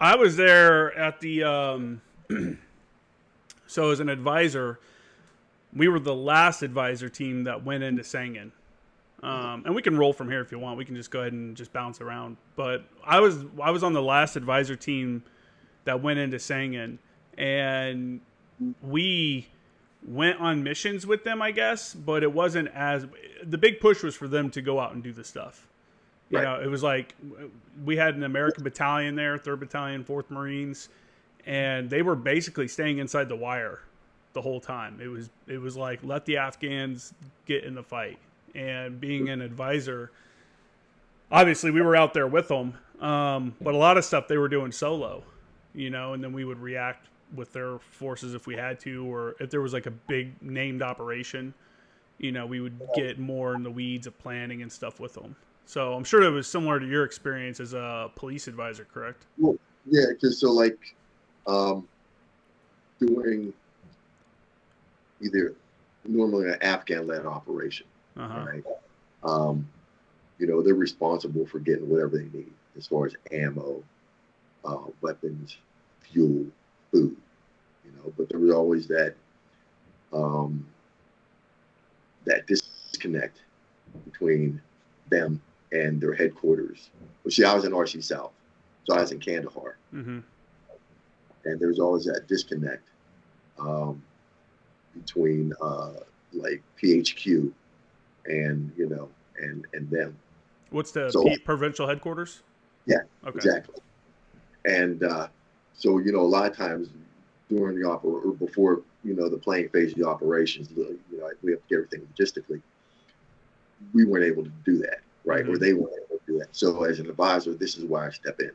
I was there at the so as an advisor, we were the last advisor team that went into Sangin. And we can roll from here if you want. We can just go ahead and just bounce around. But I was on the last advisor team that went into Sangin, and we went on missions with them, I guess. But it wasn't as the big push was for them to go out and do the stuff. You Right. know, it was like we had an American battalion there, 3rd Battalion, 4th Marines, and they were basically staying inside the wire the whole time. It was like let the Afghans get in the fight. And being an advisor, obviously we were out there with them, but a lot of stuff they were doing solo, you know, and then we would react with their forces if we had to, or if there was like a big named operation, you know, we would get more in the weeds of planning and stuff with them. So I'm sure it was similar to your experience as a police advisor, correct? Well, yeah, because so like um, doing either normally an Afghan-led operation, Uh huh. right? Um, they're responsible for getting whatever they need as far as ammo, weapons, fuel, food. But there was always um, that disconnect between them and their headquarters. Well, see, I was in RC South, so I was in Kandahar, Mm-hmm. and there was always that disconnect um, between like PHQ and them. What's the So provincial headquarters? yeah, Okay. exactly. And so a lot of times during the or before the planning phase of the operations, we have to get everything logistically. We weren't able to do that, right? Mm-hmm. Or they weren't able to do that. So as an advisor, this is where I step in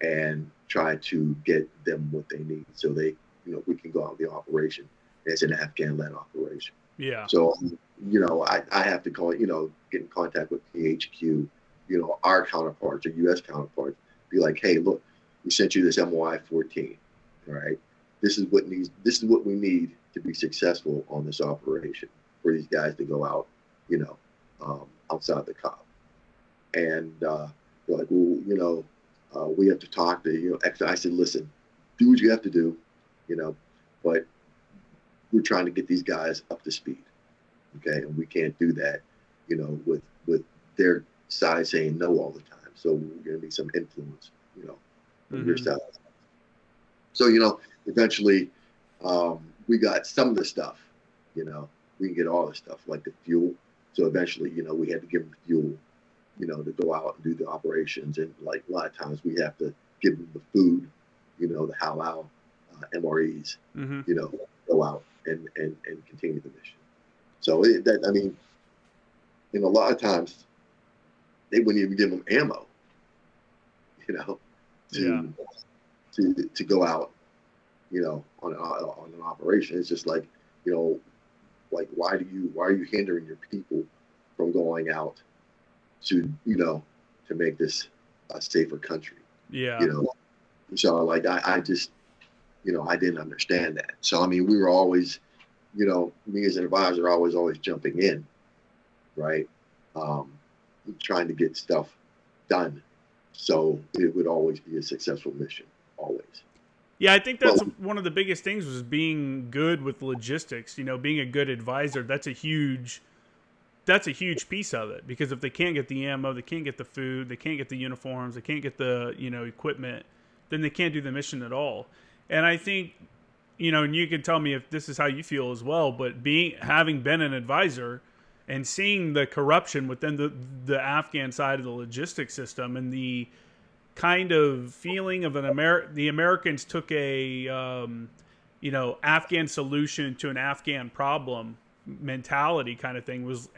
and try to get them what they need, so we can go out the operation. It's an Afghan-led operation. Yeah. So I have to get in contact with PHQ, our counterparts or U.S. counterparts, be like, hey, look, we sent you this MOI 14, all right? This is what we need to be successful on this operation for these guys to go out, outside the cop. And they're like, well, we have to talk to, I said, listen, do what you have to do, but we're trying to get these guys up to speed. Okay. And we can't do that, with their side saying no all the time. So we're going to need some influence, from your Mm-hmm. side. So, eventually we got some of the stuff, we can get all the stuff like the fuel. So eventually, we had to give them fuel, to go out and do the operations. And like a lot of times we have to give them the food, the halal MREs, Mm-hmm. go out and continue the mission. So I mean, a lot of times they wouldn't even give them ammo, Yeah. to to go out, on an operation. It's just like, like why are you hindering your people from going out to to make this a safer country? Yeah. You know, so like I just I didn't understand that. So I mean, we were always, me as an advisor, always jumping in, right? Um, Trying to get stuff done, so it would always be a successful mission, always. Yeah, I think But that's one of the biggest things was being good with logistics. You know, being a good advisor. That's a huge piece of it, because if they can't get the ammo, they can't get the food, they can't get the uniforms, they can't get the equipment, then they can't do the mission at all. And I think, and you can tell me if this is how you feel as well. But having been an advisor and seeing the corruption within the Afghan side of the logistics system, and the kind of feeling of the Americans took a Afghan solution to an Afghan problem mentality kind of thing, was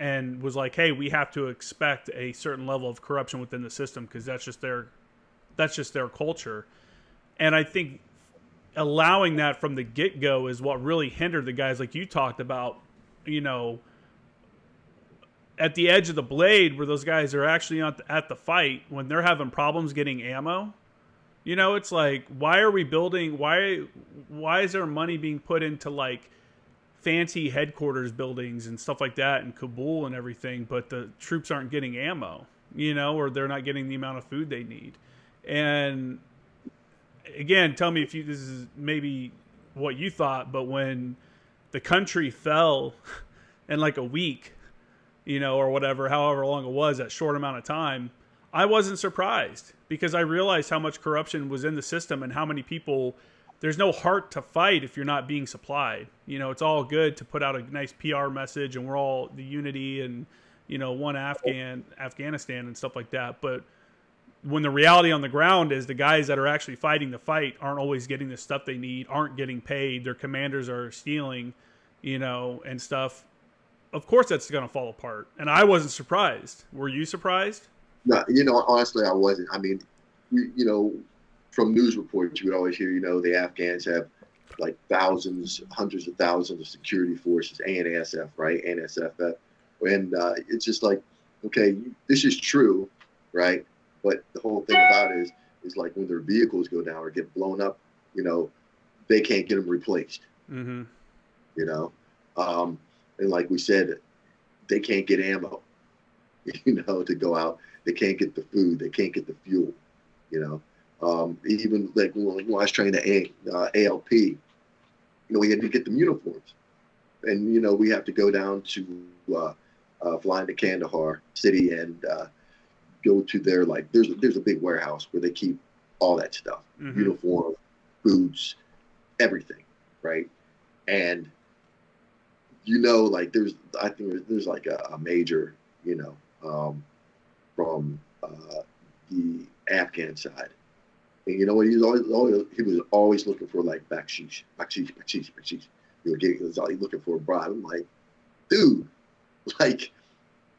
like, hey, we have to expect a certain level of corruption within the system, because that's just their culture. And I think allowing that from the get-go is what really hindered the guys, like you talked about, you know at the edge of the blade, where those guys are actually at the fight, when they're having problems getting ammo. It's like, why are we building? Why is there money being put into like fancy headquarters buildings and stuff like that in Kabul and everything, but the troops aren't getting ammo, or they're not getting the amount of food they need? And again, tell me if this is maybe what you thought, but when the country fell in like a week, or whatever, however long it was, that short amount of time, I wasn't surprised because I realized how much corruption was in the system and how many people. There's no heart to fight if you're not being supplied. It's all good to put out a nice PR message and we're all the unity and one Afghanistan and stuff like that. But when the reality on the ground is the guys that are actually fighting the fight aren't always getting the stuff they need, aren't getting paid, their commanders are stealing, and stuff. Of course that's going to fall apart. And I wasn't surprised. Were you surprised? No, honestly, I wasn't. I mean, from news reports, you would always hear, the Afghans have like thousands, hundreds of thousands of security forces, ANSF, right? ANSF. And it's just like, okay, this is true, right? But the whole thing about it is like when their vehicles go down or get blown up, they can't get them replaced. Mm-hmm. And like we said, they can't get ammo, to go out. They can't get the food. They can't get the fuel, even like when I was training the ALP, we had to get them uniforms. And, we have to go down to fly into Kandahar city and go to their, like, there's a big warehouse where they keep all that stuff, mm-hmm. uniform, boots, everything, right? And, like I think there's like a major, from the Afghan side. And you know what? He was always looking for like baksheesh. He was always looking for a bribe. I'm like, dude, like,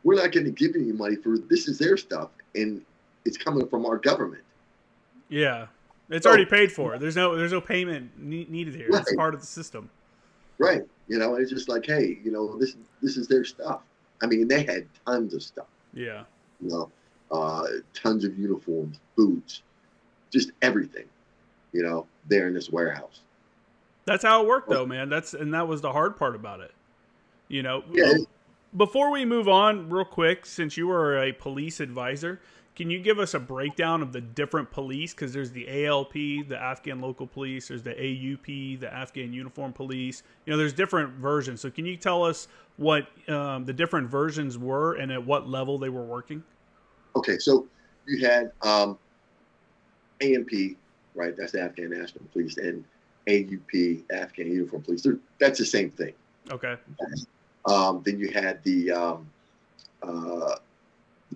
we're not going to give you any money for this. Is their stuff, and it's coming from our government. Yeah, it's already paid for. There's no payment needed here. Right. It's part of the system. Right. It's just like, hey, this is their stuff. I mean, they had tons of stuff. Yeah. Tons of uniforms, boots, just everything, there in this warehouse. That's how it worked, though, man. That was the hard part about it. Yeah. Before we move on, real quick, since you were a police advisor, can you give us a breakdown of the different police? Because there's the ALP, the Afghan Local Police, there's the AUP, the Afghan Uniform Police. There's different versions. So can you tell us what the different versions were and at what level they were working? Okay, so you had ANP, right? That's the Afghan National Police, and AUP, Afghan Uniform Police. That's the same thing. Okay. Then you had the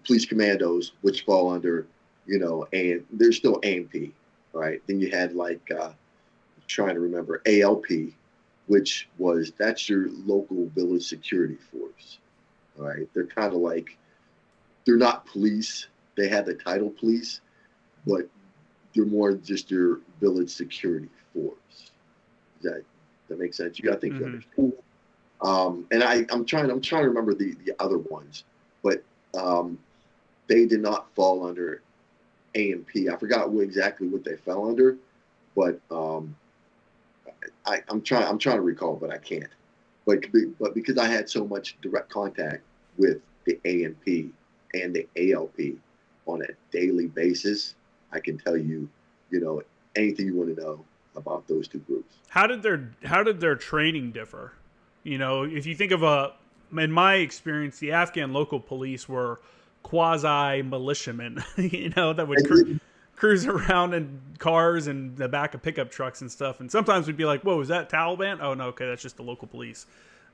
police commandos, which fall under, and they're still ANP, right? Then you had like, trying to remember, ALP, that's your local village security force, all right? They're kind of like, they're not police. They have the title police, but they're more just your village security force. Does that make sense? You got to think you understand. And I'm trying to remember the other ones, but they did not fall under AMP. I forgot exactly what they fell under, but I'm trying to recall, but I can't. But because I had so much direct contact with the AMP and the ALP on a daily basis, I can tell you, anything you want to know about those two groups. How did their training differ? If you think of in my experience, the Afghan local police were quasi militiamen, that would cruise around in cars and the back of pickup trucks and stuff. And sometimes we'd be like, whoa, is that Taliban? Oh no, okay, that's just the local police.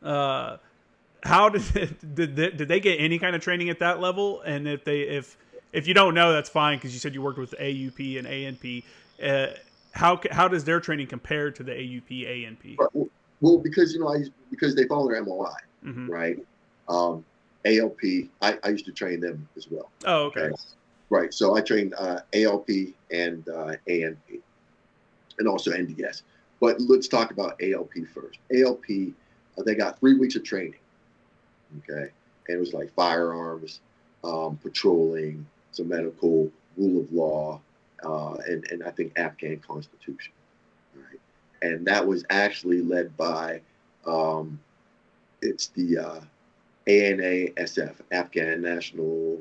How did they get any kind of training at that level? And if you don't know, that's fine, because you said you worked with AUP and ANP. How does their training compare to the AUP ANP? Well, because because they follow their MOI, mm-hmm. right? ALP, I used to train them as well. Oh, okay. Right. So I trained ALP and ANP, and also NDS. But let's talk about ALP first. ALP, they got 3 weeks of training. Okay, and it was like firearms, patrolling, some medical, rule of law, and I think Afghan Constitution. Right, and that was actually led by it's the ANA-SF, Afghan National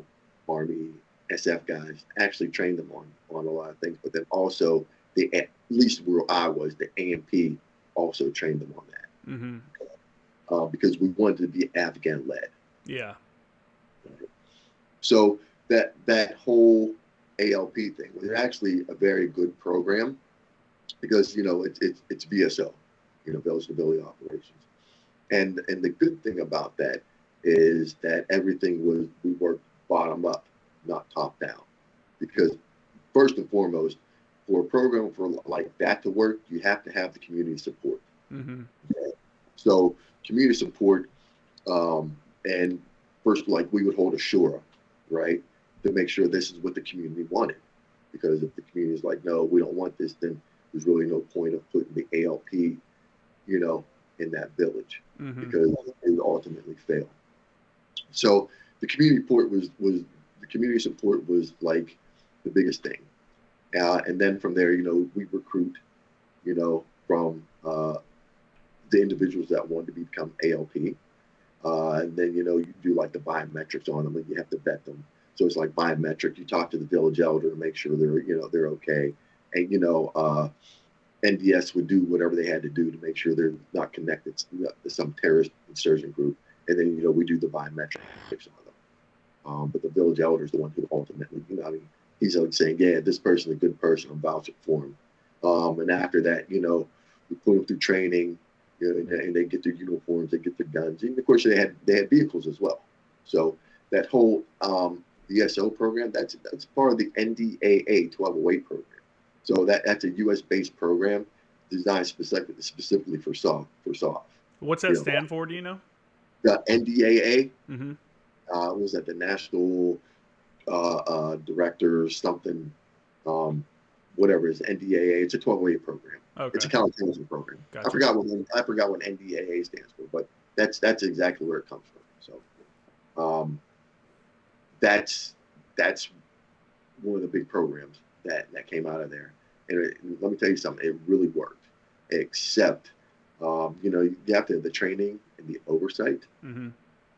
Army SF guys. Actually trained them on a lot of things, but then also at least where I was, the AMP also trained them on that. Mm-hmm. Because we wanted to be Afghan led. Yeah. So that whole ALP thing was actually a very good program because it's VSO, Village Stability Operations, and the good thing about that is that everything we worked bottom up, not top down, because first and foremost, for a program for like that to work, you have to have the community support. Mm-hmm. Okay? So community support, and first, like we would hold a shura, right, to make sure this is what the community wanted. Because if the community is like, no, we don't want this, then there's really no point of putting the ALP, in that village, Mm-hmm. because it would ultimately fail. So the community support was like the biggest thing. And then from there, we recruit, from the individuals that want to become ALP. And then, you do like the biometrics on them and you have to vet them. So it's like biometric. You talk to the village elder to make sure they're okay. And, NDS would do whatever they had to do to make sure they're not connected to some terrorist insurgent group. And then, we do the biometrics on them. But the village elder is the one who ultimately, he's like saying, yeah, this person's a good person. I'm vouching for him. And after that, we put them through training, and they get their uniforms, they get their guns. And of course, they had vehicles as well. So that whole VSO program, that's part of the NDAA 1208 program. So that's a U.S.-based program designed specifically for SOF. What's that stand for? Do you know? The NDAA. Mm-hmm. Was that the National Director something? Whatever it is, NDAA. It's a 1208 program. Okay. It's a counterterrorism program. Gotcha. I forgot what NDAA stands for, but that's exactly where it comes from. So that's one of the big programs that came out of there. And let me tell you something, it really worked. Except, you have to have the training and the oversight, mm-hmm.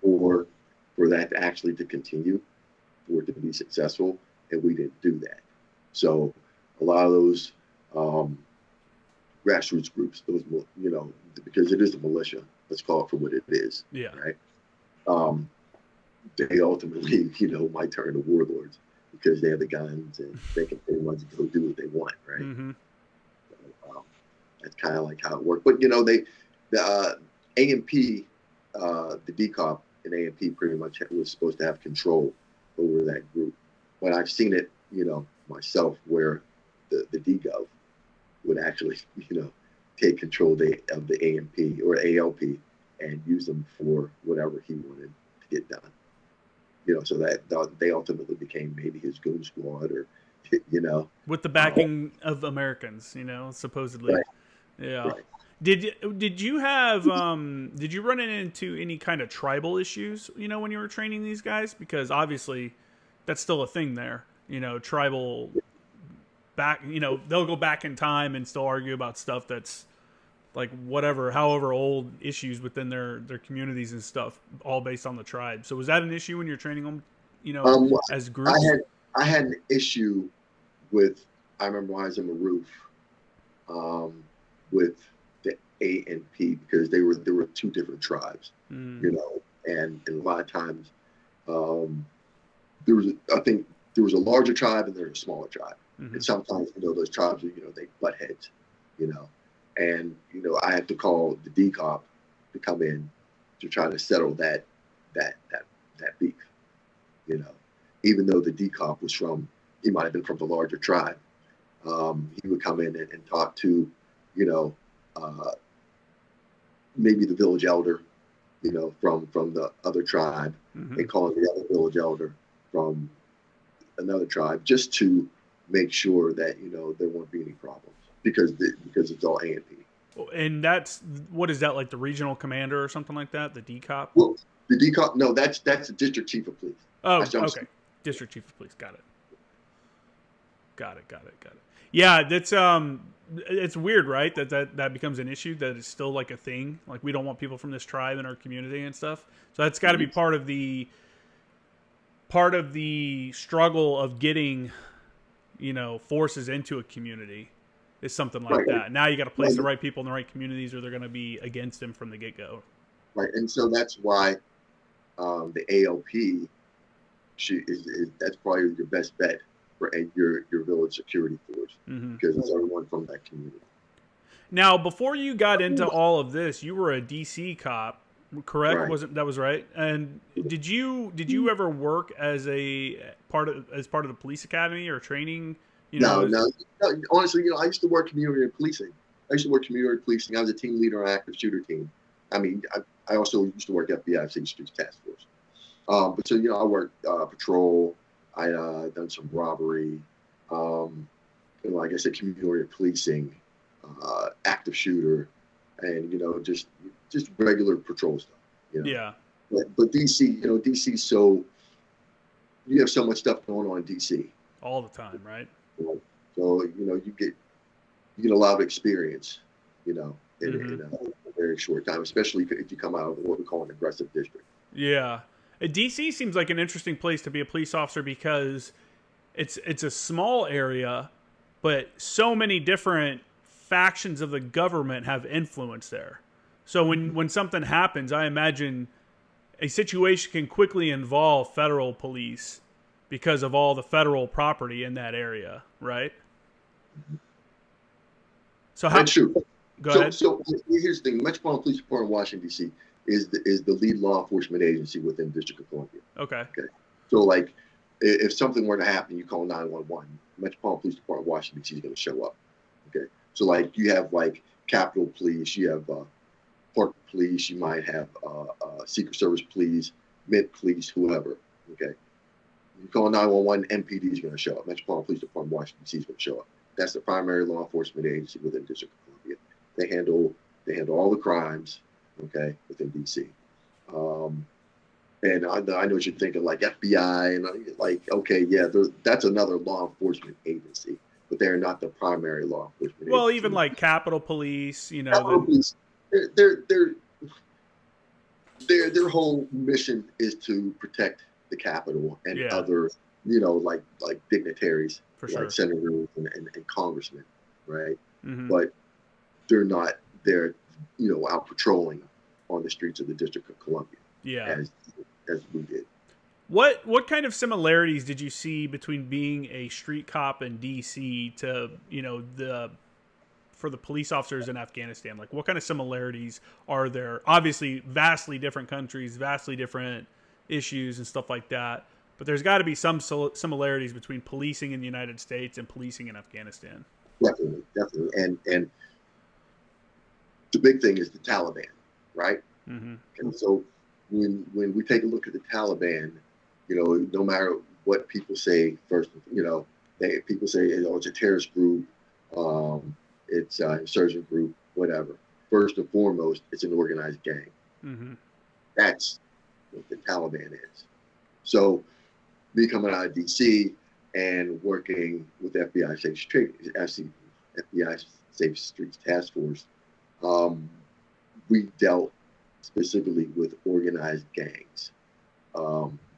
for that actually to continue, for it to be successful, and we didn't do that. So a lot of those grassroots groups, those, because it is a militia, let's call it for what it is. Yeah. Right. They ultimately, might turn to warlords because they have the guns and they can pretty much go do what they want. Right. Mm-hmm. So, that's kind of like how it worked. But, the AMP, the DCOP and AMP pretty much was supposed to have control over that group. But I've seen it, myself, where the DGov would actually, take control of the AMP or ALP and use them for whatever he wanted to get done. So that they ultimately became maybe his goon squad, or, with the backing of Americans, supposedly. Right. Yeah. Right. Did you have did you run into any kind of tribal issues, when you were training these guys? Because obviously that's still a thing there. Tribal back, they'll go back in time and still argue about stuff that's like however old issues within their communities and stuff, all based on the tribe. So was that an issue when you're training them, as groups? I had an issue with, I remember when I was in Maroof, with the ANP, because there were two different tribes, and a lot of times I think there was a larger tribe and there was a smaller tribe. Mm-hmm. And sometimes, those tribes, they butt heads, and, I had to call the DCOP to come in to try to settle that beef, even though the DCOP he might have been from the larger tribe. He would come in and talk to, maybe the village elder, from the other tribe, mm-hmm. and calling the other village elder from another tribe, just to make sure that, there won't be any problems, because it's all ANP. And what is that, like the regional commander or something like that? The DCOP? Well, the DCOP, no, that's the district chief of police. Oh, okay. District chief of police. Got it. Yeah, that's it's weird, right? That becomes an issue, that is still like a thing. Like, we don't want people from this tribe in our community and stuff. So that's got to be part of the struggle of getting, forces into a community. is something like Right. that. Now you got to place Right. the right people in the right communities, or they're going to be against him from the get go. Right. And so that's why the ALP that's probably your best bet for your village security force, Mm-hmm. because it's everyone from that community. Now, before you got into all of this, you were a DC cop, correct? Right. Wasn't that was right? And did you ever work as part of the police academy or training? No, honestly, I used to work community policing. I was a team leader on an active shooter team. I mean, I also used to work FBI Safe Streets Task Force. But so, I worked patrol. I done some robbery. Like I said, community policing, active shooter, and just regular patrol stuff. Yeah. But DC, DC, so you have so much stuff going on in DC. All the time, right? So you get a lot of experience, in a very short time, especially if you come out of what we call an aggressive district. Yeah. DC seems like an interesting place to be a police officer because it's a small area, but so many different factions of the government have influence there. So when something happens, I imagine a situation can quickly involve federal police because of all the federal property in that area, right? So how? That's true. Go ahead. So here's the thing: Metropolitan Police Department in Washington D.C. is the lead law enforcement agency within the District of Columbia. Okay. So like, if something were to happen, you call 911. Metropolitan Police Department in Washington D.C. is going to show up. Okay. So like, you have like Capitol Police, you have Park Police, you might have Secret Service Police, Mint Police, whoever. Okay. You call 911, MPD is going to show up. Metropolitan Police Department in Washington D.C. is going to show up. That's the primary law enforcement agency within the District of Columbia. They handle all the crimes, okay, within DC. And I know what you're thinking, like FBI, and like, okay, yeah, that's another law enforcement agency, but they're not the primary law enforcement Well, agency. even like Capitol Police, Capitol Police, their whole mission is to protect the Capitol and other, like dignitaries, for like sure, senators and congressmen, right? Mm-hmm. But they're not there, out patrolling on the streets of the District of Columbia. Yeah. As we did. What kind of similarities did you see between being a street cop in DC to, for the police officers in Afghanistan? Like, what kind of similarities are there? Obviously, vastly different countries, vastly different issues and stuff like that. But there's got to be some similarities between policing in the United States and policing in Afghanistan. Definitely. And the big thing is the Taliban, right? Mm-hmm. And so when we take a look at the Taliban, no matter what people say, first, people say, it's a terrorist group, it's an insurgent group, whatever. First and foremost, it's an organized gang. Mm-hmm. That's what the Taliban is. So me coming out of DC and working with FBI Safe Streets Task Force, we dealt specifically with organized gangs,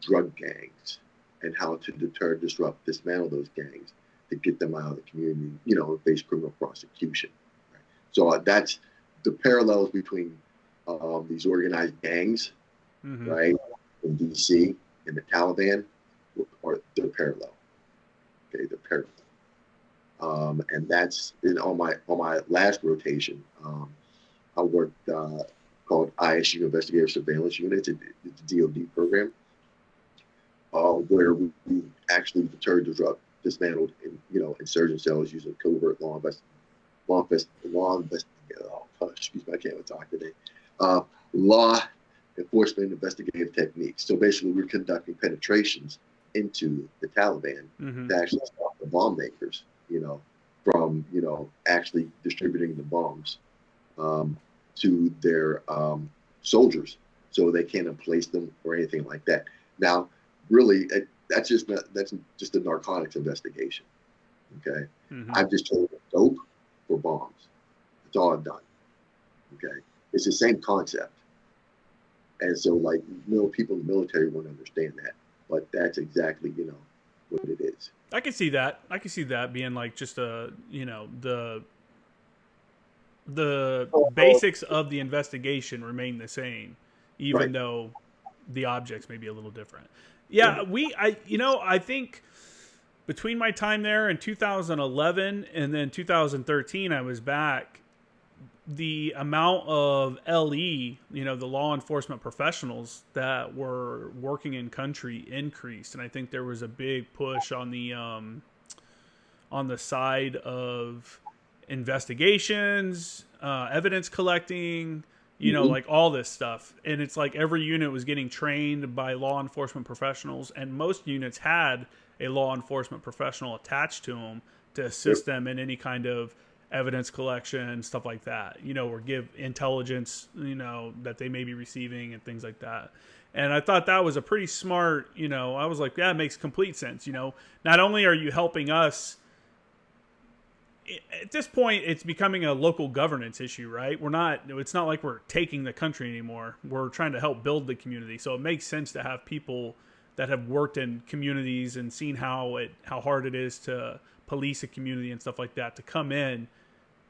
drug gangs, and how to deter, disrupt, dismantle those gangs to get them out of the community, face criminal prosecution. Right? So that's the parallels between these organized gangs, Mm-hmm. right, in DC and the Taliban are the parallel. Okay, the parallel. And that's on my last rotation. I worked called ISU Investigative Surveillance Unit. It's a DoD program where we actually deterred, disrupt, dismantled, insurgent cells using covert excuse me, I can't even talk today. Law enforcement investigative techniques. So basically, we're conducting penetrations into the Taliban Mm-hmm. to actually stop the bomb makers, from actually distributing the bombs to their soldiers, so they can't emplace them or anything like that. Now, really, that's just a narcotics investigation. Okay, Mm-hmm. I've just taken dope for bombs. That's all I've done. Okay, it's the same concept, and so like people in the military won't understand that, but that's exactly what it is. I can see that. I can see that being like just the the basics of the investigation remain the same, even Right. though the objects may be a little different. Right. Yeah, I think between my time there in 2011 and then 2013, I was back. The amount of LE, the law enforcement professionals that were working in country increased, and I think there was a big push on the side of investigations, evidence collecting, Mm-hmm. like all this stuff. And it's like every unit was getting trained by law enforcement professionals, and most units had a law enforcement professional attached to them to Yep. assist them in any kind of evidence collection, stuff like that, or give intelligence, that they may be receiving and things like that. And I thought that was a pretty smart, I was like, yeah, it makes complete sense. Not only are you helping us, at this point it's becoming a local governance issue, right? It's not like we're taking the country anymore. We're trying to help build the community. So it makes sense to have people that have worked in communities and seen how hard it is to police a community and stuff like that to come in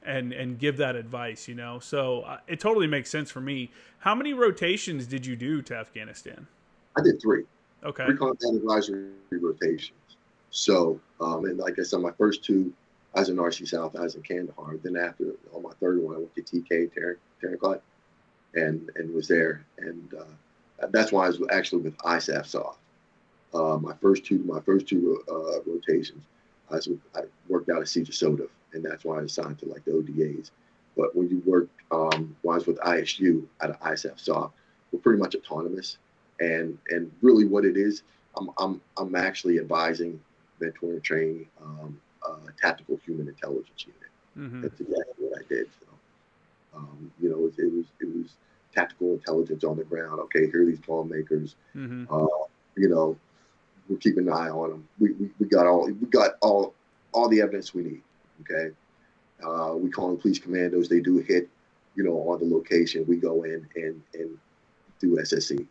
and give that advice. So it totally makes sense for me. How many rotations did you do to Afghanistan? I did three Okay. combat advisory rotations. So, and like I said, my first two, I was in RC South, I was in Kandahar. Then after on my third one, I went to TK, Tarancot, and was there. And that's why I was actually with ISAF Soft. My first two rotations, I worked out of CJSOTF, and that's why I was assigned to like the ODAs. But when you work, when I was with ISU out of ISAF Soft, we're pretty much autonomous. And really, what it is, I'm actually advising, mentoring, training tactical human intelligence unit. Mm-hmm. That's exactly what I did. So, it was tactical intelligence on the ground. Okay, here are these bomb makers. Mm-hmm. You know, we're keeping an eye on them. We got all the evidence we need. Okay, we call them police commandos. They do hit, on the location. We go in and do SSE.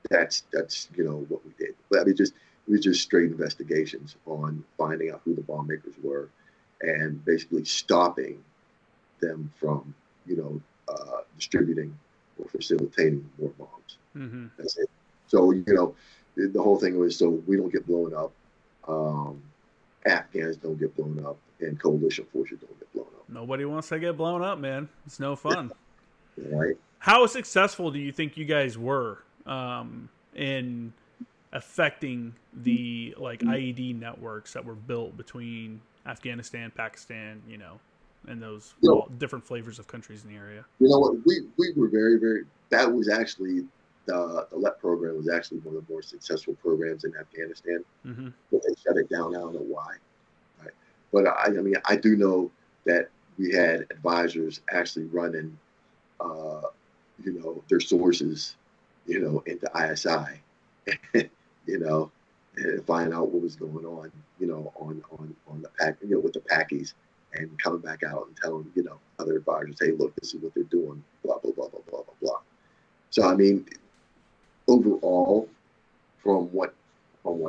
That's what we did. But I mean, it was just straight investigations on finding out who the bomb makers were, and basically stopping them from distributing or facilitating more bombs. Mm-hmm. That's it. So the whole thing was so we don't get blown up, Afghans don't get blown up, and coalition forces don't get blown up. Nobody wants to get blown up, man. It's no fun. Right? How successful do you think you guys were in affecting the IED networks that were built between Afghanistan, Pakistan, and those different flavors of countries in the area? You know what? We were very, very. That was actually the LEP program was actually one of the more successful programs in Afghanistan. Mm-hmm. But they shut it down. I don't know why. Right? But I mean, I do know that we had advisors actually running, their sources, into ISI, and find out what was going on, on the pack, with the Packies, and coming back out and telling, other advisors, hey, look, this is what they're doing, blah, blah, blah, blah, blah, blah, blah. So, I mean, overall, from what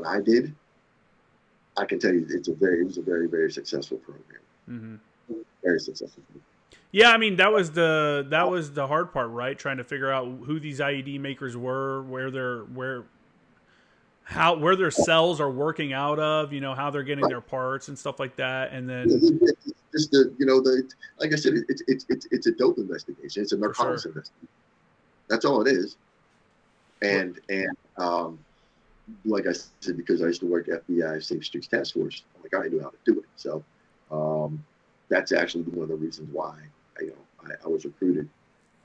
I did, I can tell you it was a very, very successful program. Mm-hmm. Very successful program. Yeah, I mean that was the hard part, right? Trying to figure out who these IED makers were, where their cells are working out of, how they're getting their parts and stuff like that, and then just like I said, it's a dope investigation. It's a narcotics investigation. That's all it is. And like I said, because I used to work at FBI Safe Streets Task Force, I'm like I knew how to do it. So that's actually one of the reasons why I was recruited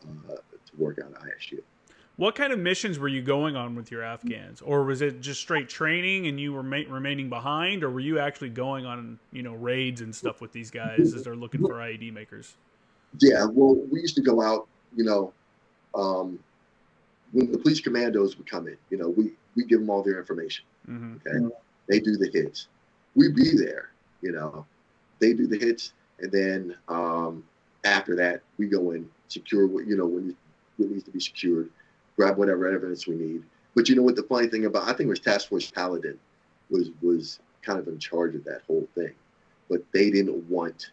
to work out of ISU. What kind of missions were you going on with your Afghans, or was it just straight training and you were remaining behind, or were you actually going on raids and stuff with these guys as they're looking for IED makers? Yeah, well, we used to go out, when the police commandos would come in, we give them all their information. Mm-hmm. Okay, they do the hits. We'd be there, they do the hits, and then after that, we go in, secure what needs to be secured, grab whatever evidence we need. But what the funny thing about, I think it was Task Force Paladin was kind of in charge of that whole thing, but they didn't want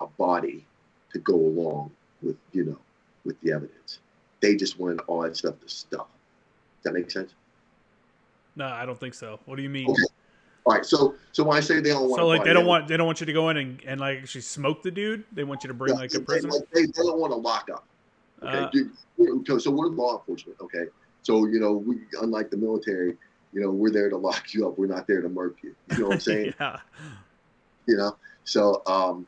a body to go along with, with the evidence. They just wanted all that stuff to stop. Does that make sense? No, I don't think so. What do you mean? Okay. All right. So when I say they don't want So a like body, they don't want you to go in and like actually smoke the dude. They want you to bring like a prisoner. they don't want to lock up. Okay. So we're law enforcement. Okay. So we, unlike the military, we're there to lock you up. We're not there to murk you. You know what I'm saying? Yeah, So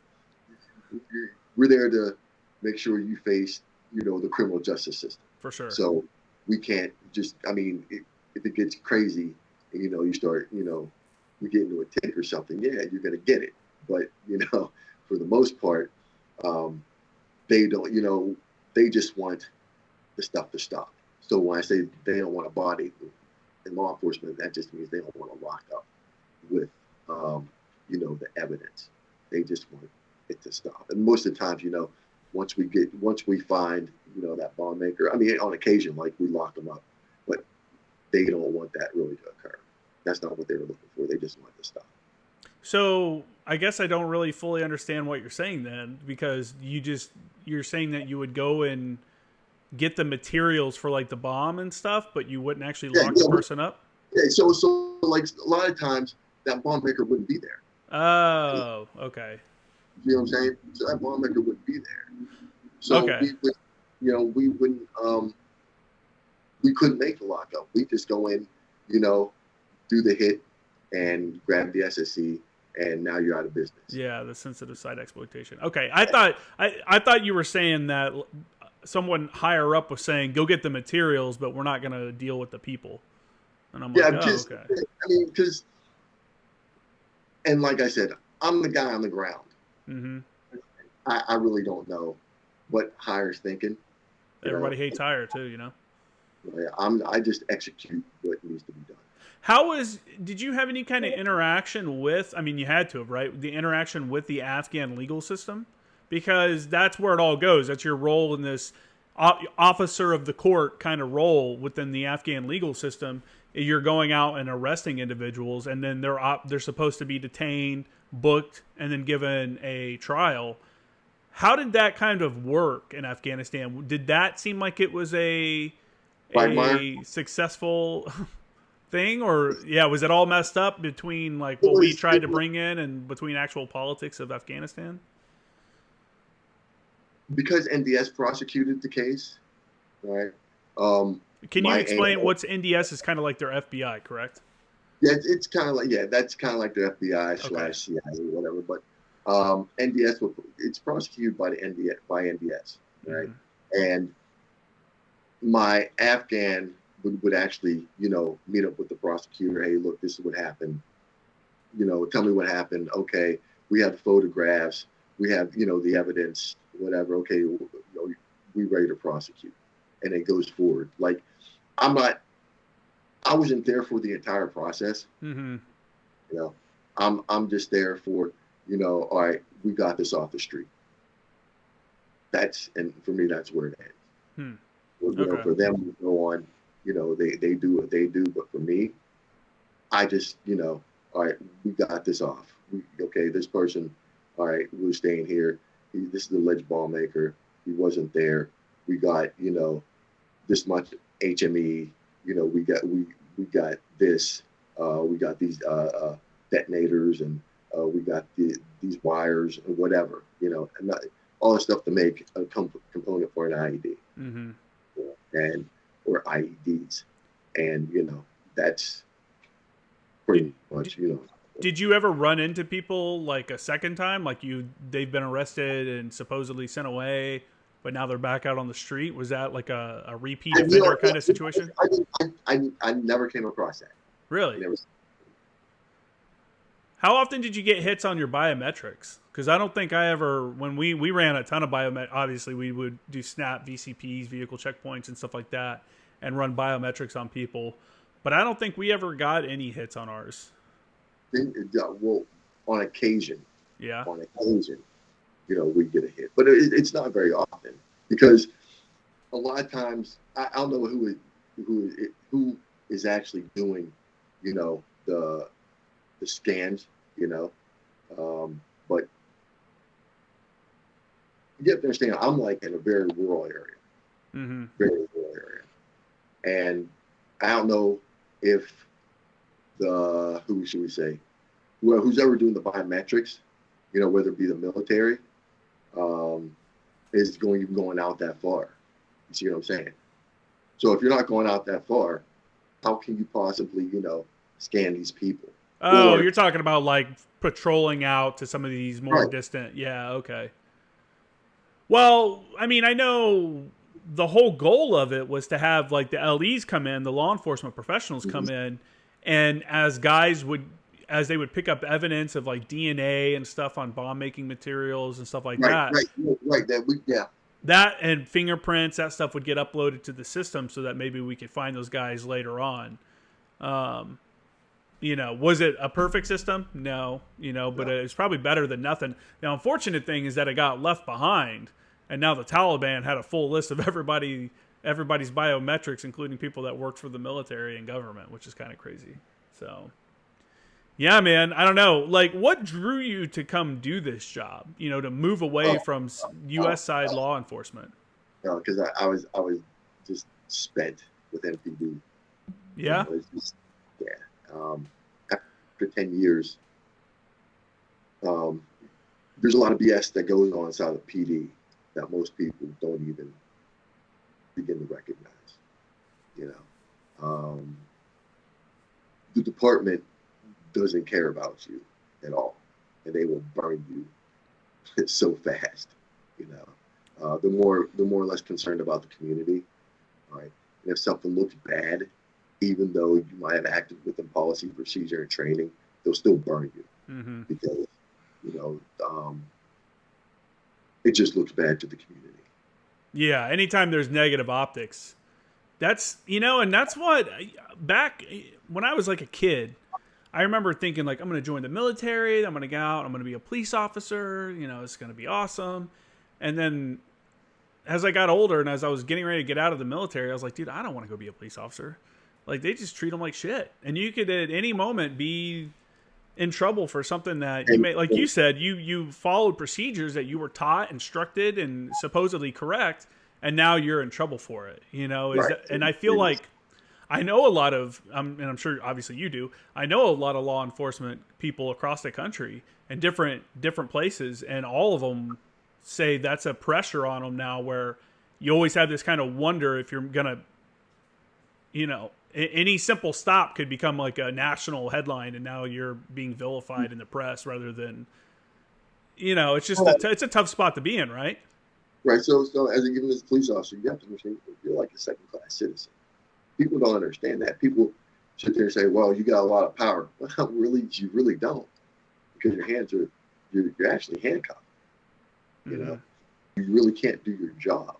we're there to make sure you face the criminal justice system. for sure. So we can't just. I mean, if it gets crazy, and you start, you get into a tick or something. Yeah, you're gonna get it. But for the most part, they don't. They just want the stuff to stop. So when I say they don't want a body in law enforcement, that just means they don't want to lock up with, the evidence. They just want it to stop. And most of the times, once we find, that bomb maker, I mean, on occasion, like we lock them up, but they don't want that really to occur. That's not what they were looking for. They just want to stop. So I guess I don't really fully understand what you're saying then, because you're saying that you would go and get the materials for like the bomb and stuff, but you wouldn't actually lock the person up. Yeah. So like a lot of times that bomb maker wouldn't be there. Oh, okay. You know what I'm saying? So that bomb maker wouldn't be there. So Okay. we wouldn't, we couldn't make the lockup. We just go in, do the hit and grab the SSC, and now you're out of business. Yeah, the sensitive site exploitation. Okay, I thought you were saying that someone higher up was saying, "Go get the materials, but we're not going to deal with the people." And I'm like, "Oh, okay." I mean, because, and like I said, I'm the guy on the ground. Mm-hmm. I really don't know what Hire's thinking. Everybody hates Hire too, I just execute what needs to be done. Did you have any kind of interaction with, I mean, you had to have, right? The interaction with the Afghan legal system? Because that's where it all goes. That's your role in this officer of the court kind of role within the Afghan legal system. You're going out and arresting individuals, and then they're supposed to be detained, booked, and then given a trial. How did that kind of work in Afghanistan? Did that seem like it was a successful thing, or was it all messed up between like what we tried to bring in and between actual politics of Afghanistan? Because NDS prosecuted the case, right? Can you explain what's NDS is kind of like their FBI, correct? Yeah, it's kind of like that's kind of like the FBI / CIA or whatever. But NDS it's prosecuted by the NDS, right? Mm-hmm. And my Afghan would actually, meet up with the prosecutor. Hey, look, this is what happened. Tell me what happened. Okay, we have the photographs. We have, the evidence, whatever. Okay, we ready to prosecute. And it goes forward. Like, I wasn't there for the entire process. Mm-hmm. I'm just there for, all right, we got this off the street. And for me, that's where it ends. Okay. For them to go on, they do what they do. But for me, I just, all right, we got this off. This person, all right, we're staying here. This is the alleged bomb maker. He wasn't there. We got, this much HME. We got this. We got these detonators, and we got these wires and whatever. And all the stuff to make a component for an IED. Mm-hmm. Or IEDs, and that's pretty much. Did you ever run into people like a second time, like they've been arrested and supposedly sent away, but now they're back out on the street? Was that like a repeat offender kind of situation? I never came across that. Really? How often did you get hits on your biometrics? Because I don't think I ever, when we ran a ton of biometrics, obviously we would do SNAP, VCPs, vehicle checkpoints, and stuff like that, and run biometrics on people. But I don't think we ever got any hits on ours. Well, on occasion. Yeah. On occasion, we get a hit. But it's not very often, because a lot of times, I don't know who is actually doing, the scans, but you have to understand, I'm like in a very rural area, Mm-hmm. very rural area, and I don't know if who should we say, who's ever doing the biometrics, whether it be the military, um, is going out that far. You see what I'm saying? So if you're not going out that far, how can you possibly, scan these people? Oh, Or you're talking about like patrolling out to some of these more right, distant. Yeah, okay. Well, I mean, I know the whole goal of it was to have like the LEs come in, the law enforcement professionals come mhm, in, and as they would pick up evidence of like DNA and stuff on bomb making materials and stuff like right, that, right, right. Yeah, that and fingerprints, that stuff would get uploaded to the system so that maybe we could find those guys later on. Um, was it a perfect system? No, but no, it's probably better than nothing. The unfortunate thing is that it got left behind, and now the Taliban had a full list of everybody's biometrics, including people that worked for the military and government, which is kind of crazy. So, yeah, man, I don't know. Like, what drew you to come do this job? To move away oh, from oh, U.S. side law enforcement. no, because I was just spent with MPD. Yeah. It's just, yeah. After 10 years, um, there's a lot of BS that goes on inside of PD that most people don't even begin to recognize. You know, the department doesn't care about you at all, and they will burn you so fast. You know, the more or less concerned about the community. All right, and if something looks bad, even though you might have acted within policy, procedure, and training, they'll still burn you Mm-hmm. because you know um, it just looks bad to the community. Yeah. Anytime there's negative optics, that's and that's what back when I was like a kid, I remember thinking like I'm going to join the military, I'm going to go out, I'm going to be a police officer, it's going to be awesome. And then as I got older and as I was getting ready to get out of the military, I was like, dude, I don't want to go be a police officer. Like they just treat them like shit. And you could at any moment be in trouble for something that you And, may, like you said, you followed procedures that you were taught, instructed, and supposedly correct, and now you're in trouble for it. Is right, that, and I feel like I know a lot of, and I'm sure obviously you do. I know a lot of law enforcement people across the country and different places, and all of them say that's a pressure on them now, where you always have this kind of wonder if you're gonna, any simple stop could become like a national headline, and now you're being vilified in the press rather than, it's just it's a tough spot to be in, right? right. So as a given as a police officer, you have to understand you're like a second class citizen. People don't understand that. People sit there and say, "Well, you got a lot of power." Well, really, you really don't, because your hands are you're actually handcuffed. You Mm-hmm. know, you really can't do your job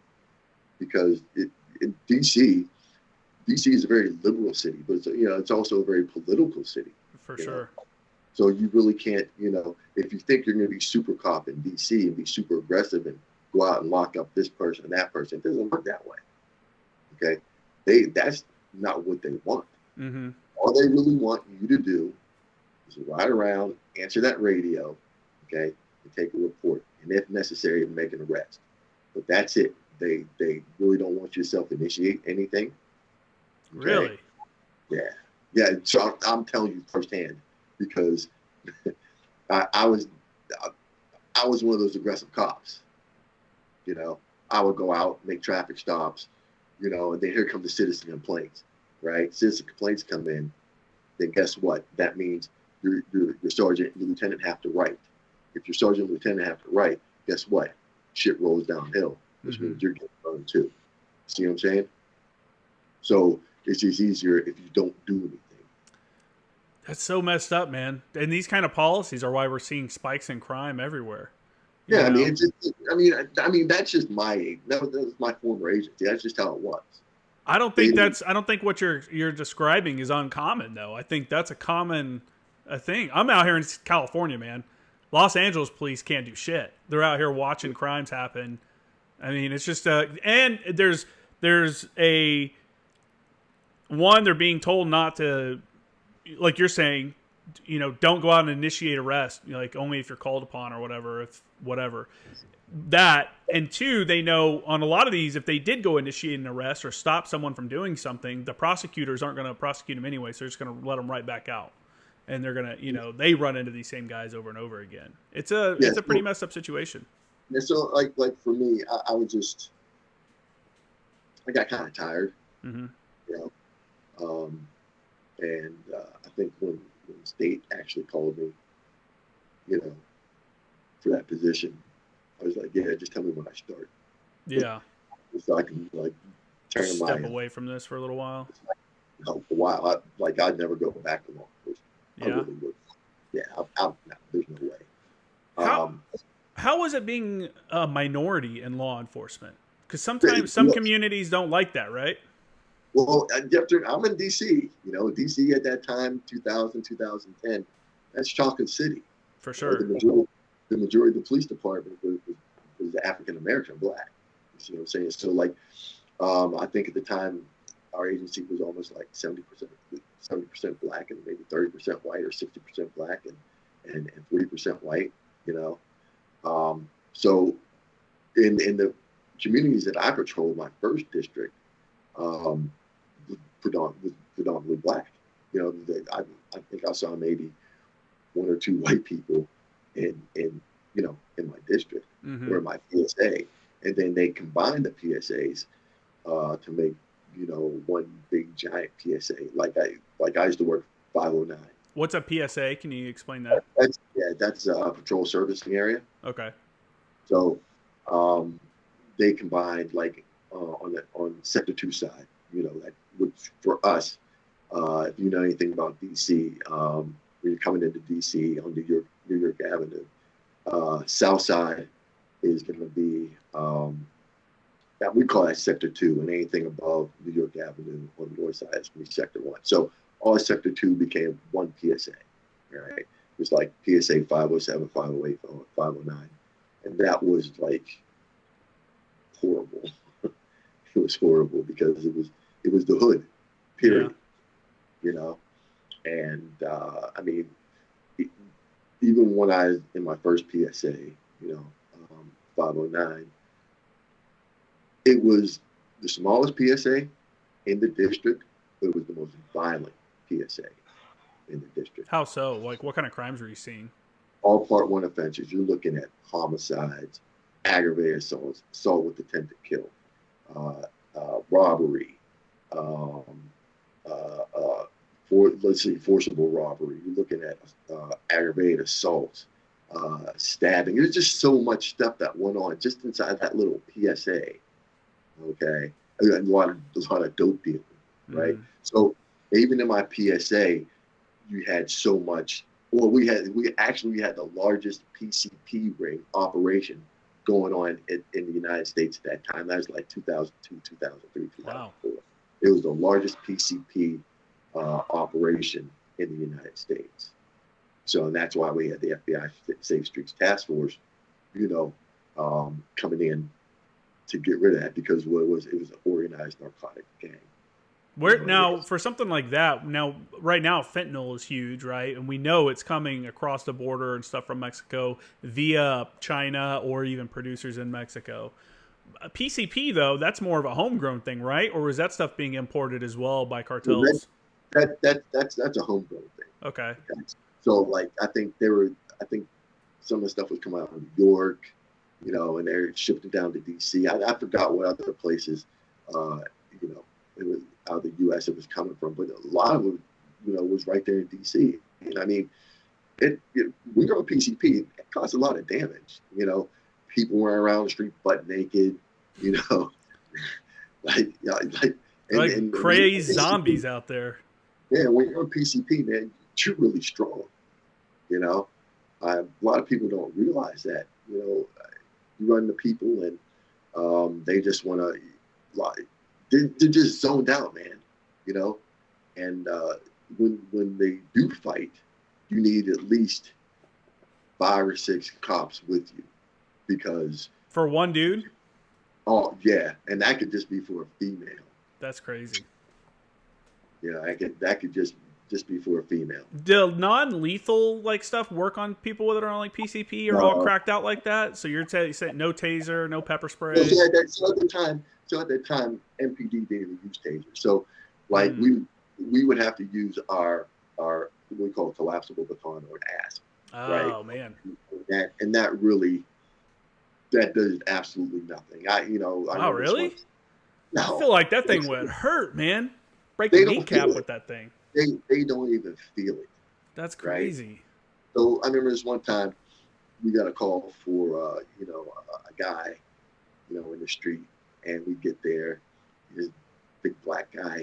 because in DC is a very liberal city, but it's also a very political city. For You know, sure. so you really can't. If you think you're going to be super cop in DC and be super aggressive and go out and lock up this person and that person, it doesn't work that way. Okay, that's not what they want. Mm-hmm. All they really want you to do is ride around, answer that radio, okay, and take a report, and if necessary, make an arrest. But that's it. They really don't want you to self-initiate anything. Okay. Really. Yeah. Yeah. So I'm telling you firsthand because I was I was one of those aggressive cops. You know, I would go out, make traffic stops, and then here come the citizen complaints, right? Citizen complaints come in, then guess what? That means your sergeant and your lieutenant have to write. If your sergeant and lieutenant have to write, guess what? Shit rolls downhill, which Mm-hmm. means you're getting burned too. See what I'm saying? So it's just easier if you don't do anything. That's so messed up, man. And these kind of policies are why we're seeing spikes in crime everywhere. Yeah, You I mean, know, it's just, I mean, that's just my that was my former agency. That's just how it was. They, I don't think what you're describing is uncommon though. I think that's a common a thing. I'm out here in California, man. Los Angeles police can't do shit. They're out here watching crimes happen. I mean, it's just and there's a one, they're being told not to, like you're saying, don't go out and initiate arrest, like only if you're called upon or whatever, if whatever. That And two, they know on a lot of these, if they did go initiate an arrest or stop someone from doing something, the prosecutors aren't going to prosecute them anyway, so they're just going to let them right back out. And they're going to, they run into these same guys over and over again. It's a pretty messed up situation. And so, like for me, I was just, I got kind of tired, Mm-hmm. you know. And I think when the state actually called me, for that position, I was like, yeah, just tell me when I start. Yeah. So I can turn step away from this for a little while. For a while, I'd never go back to law enforcement. Yeah. I really would. Yeah, no, there's no way. How was it being a minority in law enforcement? Because sometimes some communities don't like that, right? Well, I'm in D.C. D.C. at that time, 2000, 2010, that's Chocolate City. For sure. The majority of the police department was African American, black. You know what I'm saying? So, I think at the time, our agency was almost like 70% black and maybe 30% white or 60% black and 40% white. So in the communities that I patrolled, my first district was predominantly black. I think I saw maybe one or two white people in my district mm-hmm. or in my PSA, and then they combined the PSAs to make one big giant PSA. Like I used to work 509. What's a PSA? Can you explain that? That's a patrol servicing area. Okay. So they combined on Sector 2 side, that which for us, if you know anything about DC, when you're coming into DC on New York Avenue, South side is going to be that we call that Sector 2, and anything above New York Avenue on the north side is going to be Sector 1. So all Sector 2 became one PSA, right? It was like PSA 507, 508, 509. And that was horrible. It was horrible because it was the hood, period. Yeah. And I mean, even when I was in my first PSA, 509, it was the smallest PSA in the district, but it was the most violent PSA in the district. How so? What kind of crimes were you seeing? All Part 1 offenses. You're looking at homicides, aggravated assault with intent to kill, robbery, forcible robbery. You're looking at aggravated assault, stabbing. There's just so much stuff that went on just inside that little PSA. Okay, a lot of dope dealing, right? Mm-hmm. So even in my PSA, you had so much. Well, we had the largest PCP ring operation going on in the United States at that time. That was like 2002, 2003, 2004. Wow. It was the largest PCP operation in the United States. So that's why we had the FBI Safe Streets Task Force, coming in to get rid of that because it was an organized narcotic gang. For something like that, right now fentanyl is huge, right? And we know it's coming across the border and stuff from Mexico via China or even producers in Mexico. PCP though, that's more of a homegrown thing, right? Or is that stuff being imported as well by cartels? That's a homegrown thing. Okay. So I think some of the stuff was coming out of New York, and they're shipped it down to DC. I forgot what other places, it was out of the U.S. it was coming from, but a lot of it, was right there in D.C. And I mean, we go PCP, it caused a lot of damage. People were around the street butt naked, like crazy zombies out there. Yeah, when you're on PCP, man, you're really strong. A lot of people don't realize that. You run the people, and they just want to They're just zoned out, man, and when they do fight, you need at least 5 or 6 cops with you because for one dude. Oh yeah, and that could just be for a female. That's crazy. That could just just be for a female. Do non-lethal like stuff work on people that are on like PCP or all No. cracked out like that? So you're saying no taser, no pepper So, spray. at that time, MPD didn't even use tasers. So, like Mm. we would have to use our what we call a collapsible baton or an ASP, right? Oh man. That really that does absolutely nothing. I Wow, remember this one. really? I No, feel like that thing it's, would hurt, man. Break a they don't kneecap feel with it. that thing. They don't even feel it, That's right? crazy. So I remember this one time we got a call for a guy in the street, and we get there. He's a big black guy.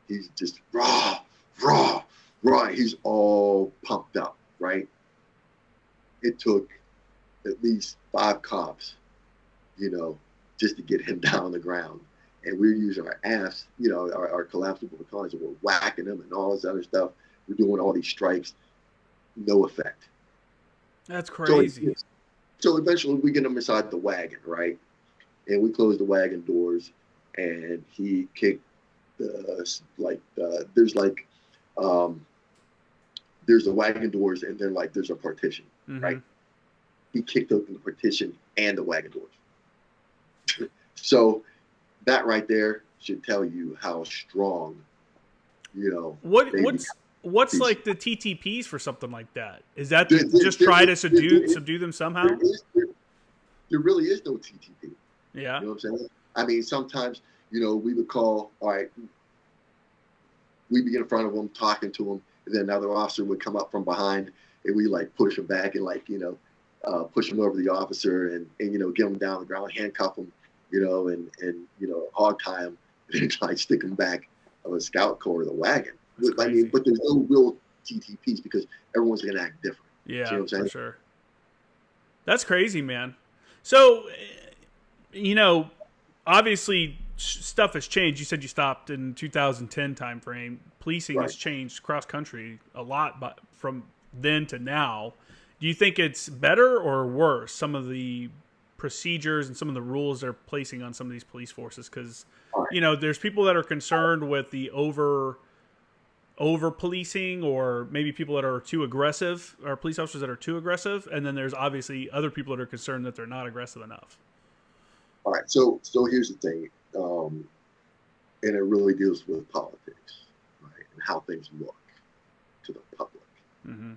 He's just raw, raw, raw. He's all pumped up, right? It took at least 5 cops, just to get him down on the ground. And we're using our ass, our collapsible batons, and we're whacking them and all this other stuff. We're doing all these strikes, no effect. That's So, crazy. so eventually we get him inside the wagon, right? And we close the wagon doors, and he kicked um, there's the wagon doors, and then there's a partition, Mm-hmm. right? He kicked open the partition and the wagon doors. So that right there should tell you how strong, What they what's become. like the TTPs for something like that? Is that There, to there, just there, try to there, subdue them somehow? there, is, there, there really is no TTP. Yeah. You know what I'm saying? I mean, sometimes, we would call, all right, we'd be in front of them talking to them, and then another officer would come up from behind, and we push him back and push him over the officer and get him down on the ground, handcuff him, and hog tie him, and then stick him back on the scout car of the wagon. That's I mean, crazy. but there's no real TTPs because everyone's going to act different. Yeah, See what I'm for saying? sure. That's crazy, man. So, obviously stuff has changed. You said you stopped in 2010 timeframe. Policing has Right. changed cross country a lot, but from then to now, do you think it's better or worse? Some of the procedures and some of the rules they're placing on some of these police forces, because All right. there's people that are concerned with the over policing, or maybe people that are too aggressive, or police officers that are too aggressive, and then there's obviously other people that are concerned that they're not aggressive enough. All right. So here's the thing, and it really deals with politics, right, and how things look to the public. Mm-hmm.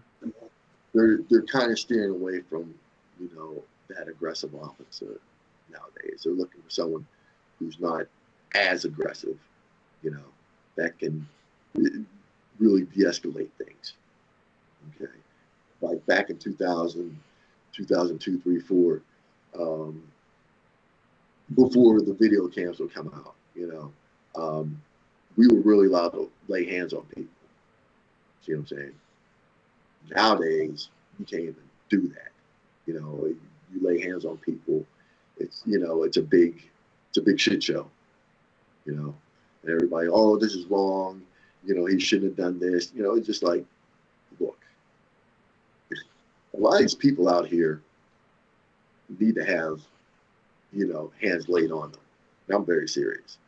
They're kind of steering away from that aggressive officer nowadays. They're looking for someone who's not as aggressive, that can really de-escalate things. Okay, like back in 2000, 2002, 3, 4, before the video cams would come out, we were really allowed to lay hands on people. See what I'm saying? Nowadays, you can't even do that. You lay hands on people, it's a big shit show. And everybody, oh, this is wrong. He shouldn't have done this. It's just like, look, a lot of these people out here need to have, hands laid on them. And I'm very serious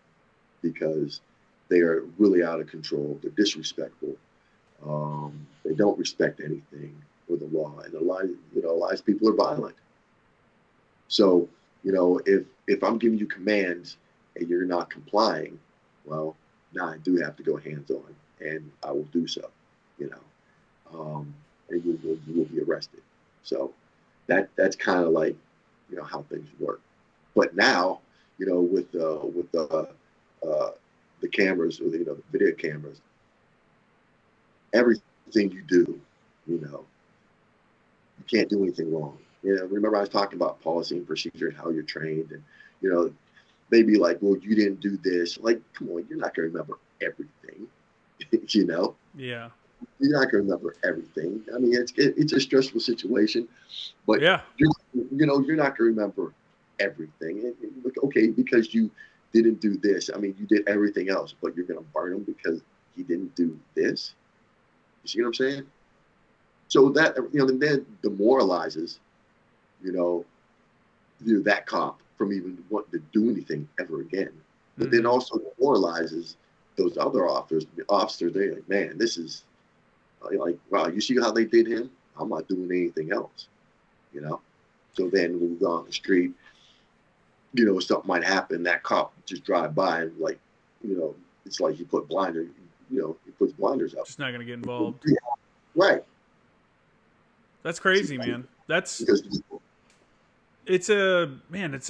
because they are really out of control. They're disrespectful. They don't respect anything or the law, and a lot of people are violent. So, if I'm giving you commands and you're not complying, well, now I do have to go hands on, and I will do so. And you will be arrested. So that's kind of like how things work. But now, with the cameras, or the video cameras, everything you do, you can't do anything wrong. Remember I was talking about policy and procedure and how you're trained, and maybe like, well, you didn't do this. Like, come on, you're not gonna remember everything. Yeah. You're not gonna remember everything. I mean, it's a stressful situation, but Yeah. you're not gonna remember everything. Okay, because you didn't do this. I mean, you did everything else, but you're gonna burn him because he didn't do this. You see what I'm saying? So that then demoralizes, that cop from even wanting to do anything ever again. But then also demoralizes those other officers, they're like, man, this is like, wow, you see how they did him? I'm not doing anything else, you know. So then when we go on the street, you know, something might happen, that cop just drive by and like, you know, it's like he puts blinders up. Just not going to get involved. Yeah, right. That's crazy, man. That's Because it's a man. It's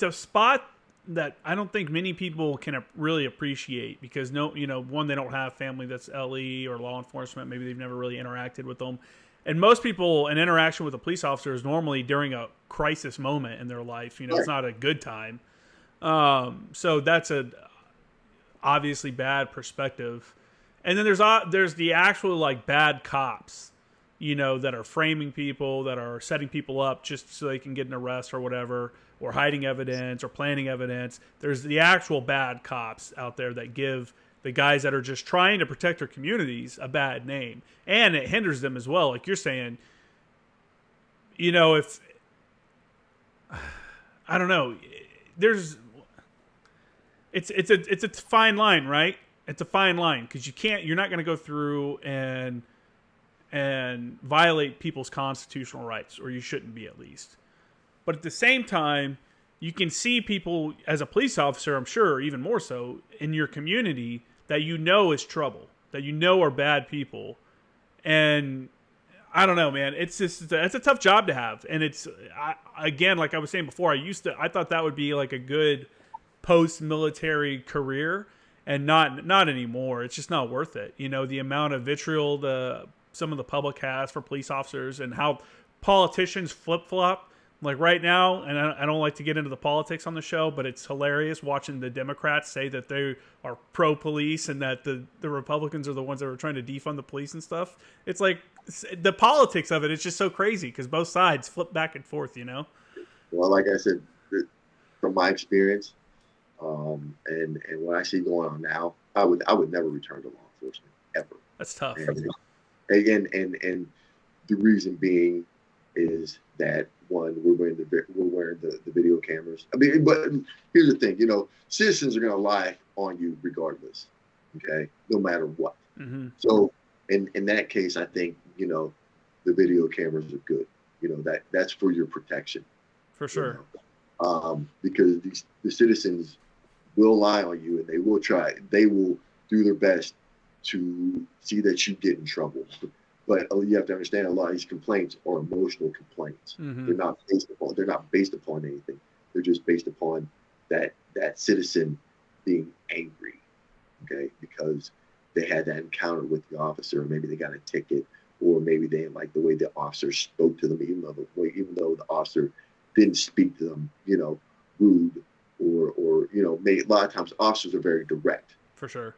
a spot that I don't think many people can really appreciate because one, they don't have family that's LE or law enforcement. Maybe they've never really interacted with them. And most people, an interaction with a police officer is normally during a crisis moment in their life. You know, It's not a good time. So that's a obviously bad perspective. And then there's the actual like bad cops, you know, that are framing people, that are setting people up just so they can get an arrest or whatever, or hiding evidence or planting evidence. There's the actual bad cops out there that give the guys that are just trying to protect their communities a bad name. And it hinders them as well. Like you're saying, you know, if I don't know, it's a fine line, right? It's a fine line because you're not going to go through and violate people's constitutional rights, or you shouldn't be at least. But at the same time, you can see people as a police officer, I'm sure, even more so in your community that you know is trouble, that you know are bad people. And I don't know, man. It's a tough job to have. And again, like I was saying before, I thought that would be like a good post-military career, and not anymore. It's just not worth it. You know, the amount of vitriol some of the public has for police officers and how politicians flip-flop. Like right now, and I don't like to get into the politics on the show, but it's hilarious watching the Democrats say that they are pro-police and that the Republicans are the ones that are trying to defund the police and stuff. It's like the politics of it. It's just so crazy because both sides flip back and forth, you know? Well, like I said, from my experience, and what I see going on now, I would never return to law enforcement ever. That's tough. And the reason being is that one, we're wearing the video cameras. I mean, but here's the thing, you know, citizens are going to lie on you regardless, okay, no matter what. Mm-hmm. So in that case, I think, you know, the video cameras are good. You know, that's for your protection. For sure. You know? Because the citizens will lie on you, and they will do their best to see that you get in trouble. But you have to understand, a lot of these complaints are emotional complaints. Mm-hmm. They're not based upon anything. They're just based upon that citizen being angry, okay, because they had that encounter with the officer, or maybe they got a ticket, or maybe they didn't like the way the officer spoke to them, even though the officer didn't speak to them, you know, rude, or you know, a lot of times officers are very direct. For sure.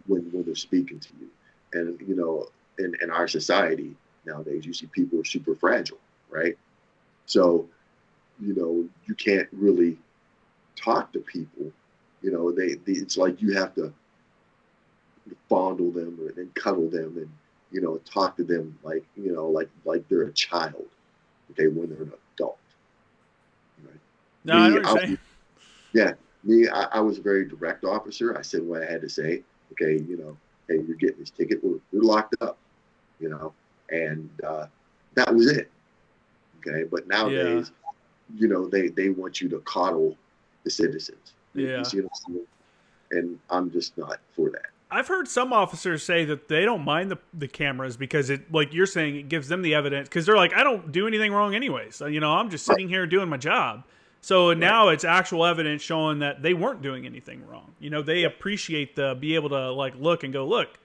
When they're speaking to you, and you know. In our society nowadays, you see people are super fragile, right? So, you know, you can't really talk to people. You know, it's like you have to fondle them and cuddle them, and you know, talk to them like, you know, like they're a child, okay, when they're an adult. Right? No, I know what you're saying. Yeah, I was a very direct officer. I said what I had to say. Okay, you know, hey, you're getting this ticket. We're locked up, you know, and that was it. Okay, but nowadays, you know, they want you to coddle the citizens. Yeah. You see what I'm saying? And I'm just not for that. I've heard some officers say that they don't mind the cameras because it, like you're saying, it gives them the evidence, because they're like, I don't do anything wrong anyways. So, you know, I'm just sitting here doing my job. So now it's actual evidence showing that they weren't doing anything wrong. You know, they appreciate be able to like look and go, look,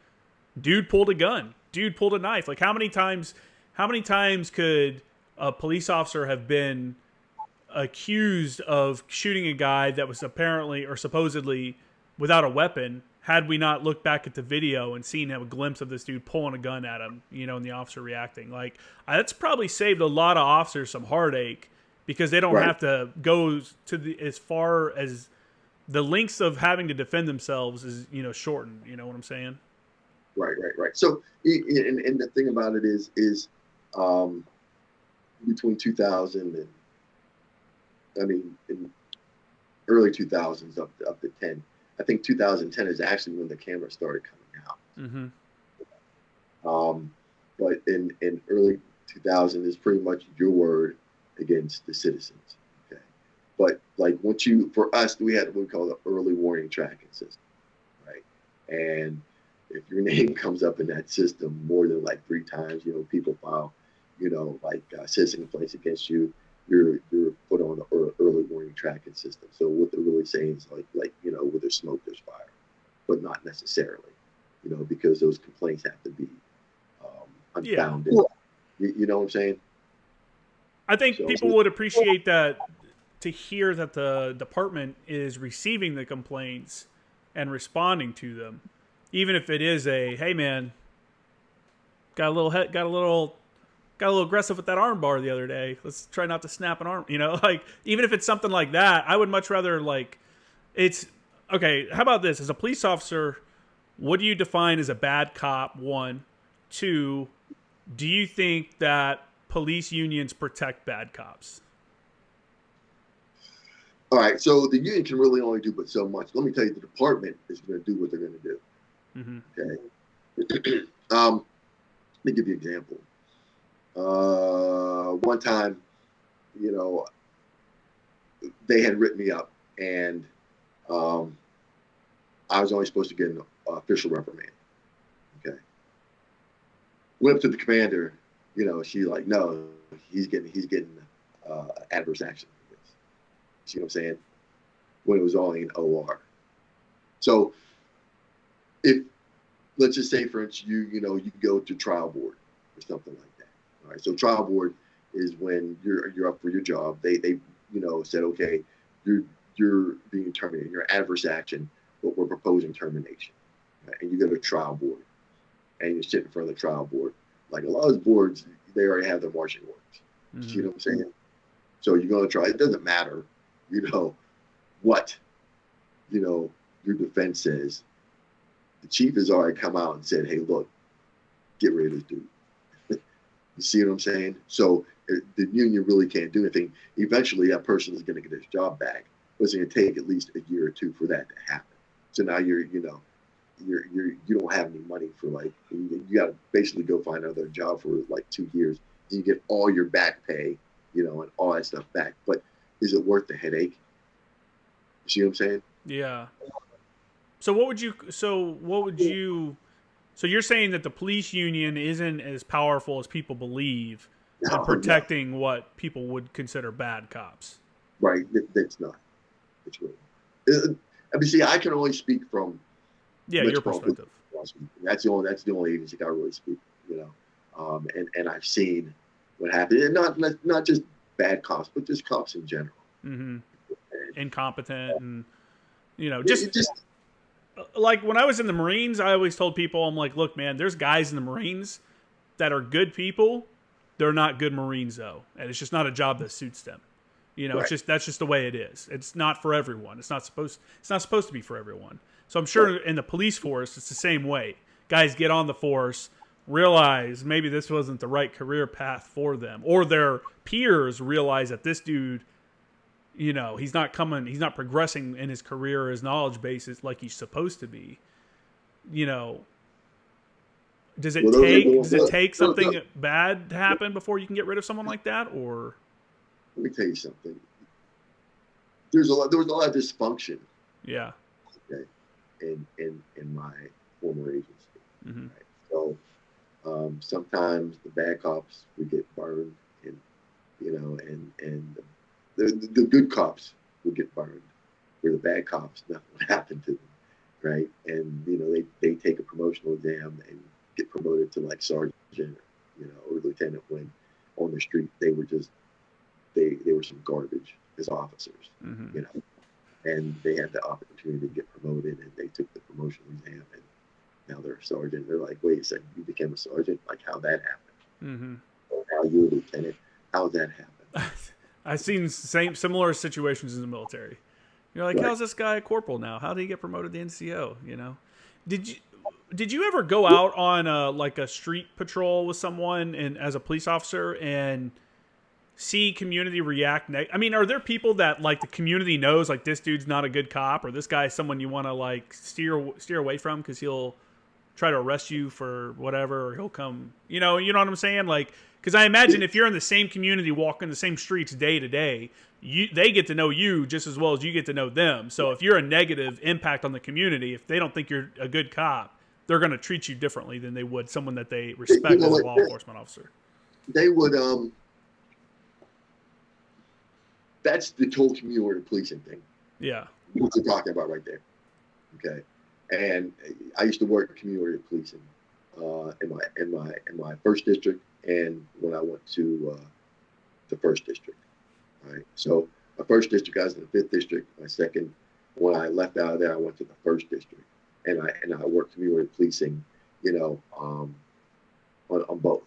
dude pulled a gun, dude pulled a knife. Like how many times could a police officer have been accused of shooting a guy that was apparently or supposedly without a weapon, had we not looked back at the video and seen a glimpse of this dude pulling a gun at him, you know, and the officer reacting? Like that's probably saved a lot of officers some heartache, because they don't have to go to as far as the lengths of having to defend themselves is, you know, shortened. You know what I'm saying? Right. So, and the thing about it is between 2000 and, I mean, in early 2000s up to 10, I think 2010 is actually when the cameras started coming out. Mm-hmm. But in early 2000 is pretty much your word against the citizens. Okay. But like for us, we had what we call the early warning tracking system, right? And if your name comes up in that system more than like 3 times, people file, like citizen complaints against you. You're put on the early warning tracking system. So what they're really saying is like where there's smoke, there's fire, but not necessarily, because those complaints have to be unfounded. Yeah. You know what I'm saying? I think people would appreciate that, to hear that the department is receiving the complaints and responding to them, even if it is a, hey man, got a little aggressive with that arm bar the other day. Let's try not to snap an arm. Like, even if it's something like that, I would much rather, like, it's okay. How about this? As a police officer, what do you define as a bad cop? 1, 2, do you think that police unions protect bad cops? All right. So the union can really only do but so much. Let me tell you, the department is going to do what they're going to do. Mm-hmm. Okay. Let me give you an example. One time, they had written me up, and I was only supposed to get an official reprimand. Okay. Went up to the commander. She like, no, he's getting adverse action. See what I'm saying? When it was only an OR. So if, let's just say, for instance, you go to trial board or something like that. All right. So trial board is when you're up for your job. They said, okay, you're being terminated. You're adverse action, but we're proposing termination. Right? And you go to trial board, and you sit in front of the trial board. Like a lot of those boards, they already have their marching orders. Mm-hmm. See what I'm saying? So you're going to try. It doesn't matter, what, your defense says. The chief has already come out and said, hey, look, get rid of this dude. You see what I'm saying? So the union really can't do anything. Eventually, that person is going to get his job back, but it's going to take at least a year or 2 for that to happen. So now you don't have any money for, like, you got to basically go find another job for like 2 years. And you get all your back pay, and all that stuff back. But is it worth the headache? You see what I'm saying? Yeah. So you're saying that the police union isn't as powerful as people believe in protecting what people would consider bad cops? Right. That's not. It's really. I mean, see, I can only speak from your perspective. That's the only agency I really speak. And I've seen what happened, and not just bad cops, but just cops in general. Mm-hmm. Incompetent, and just like when I was in the Marines, I always told people, I'm like, look, man, there's guys in the Marines that are good people. They're not good Marines though, and it's just not a job that suits them. Right. That's just the way it is. It's not for everyone. It's not supposed to be for everyone. So I'm sure in the police force, it's the same way. Guys get on the force, realize maybe this wasn't the right career path for them, or their peers realize that this dude, he's not progressing in his career or his knowledge bases like he's supposed to be. Does it take something bad to happen before you can get rid of someone like that? Or let me tell you something. There was a lot of dysfunction. Yeah. Okay. In my former agency. Mm-hmm. Right? So sometimes the bad cops would get burned, and and the good cops would get burned, where the bad cops, nothing would happen to them, right? And they take a promotional exam and get promoted to like sergeant, or lieutenant, when on the street they were just they were some garbage as officers. Mm-hmm. And they had the opportunity to get promoted, and they took the promotional exam, and now they're a sergeant. They're like, wait a second, you became a sergeant? Like, how'd that happen? Mm-hmm. Or now you're a lieutenant. How'd that happen? I've seen similar situations in the military. You're like, right. How's this guy a corporal now? How did he get promoted to NCO? Did you ever go out on like a street patrol with someone and as a police officer, and see community react I mean, are there people that like the community knows like this dude's not a good cop, or this guy's someone you want to like steer away from because he'll try to arrest you for whatever, or he'll come, you know what I'm saying? Like, because I imagine if you're in the same community, walking the same streets day to day, they get to know you just as well as you get to know them. So if you're a negative impact on the community, if they don't think you're a good cop, they're going to treat you differently than they would someone that they respect as a law enforcement officer. They would, that's the total community policing thing. Yeah. What you're talking about right there. Okay. And I used to work community policing in my first district, and when I went to the first district. Right. So my first district, I was in the fifth district. My second, when I left out of there, I went to the first district, and I worked community policing, on both. All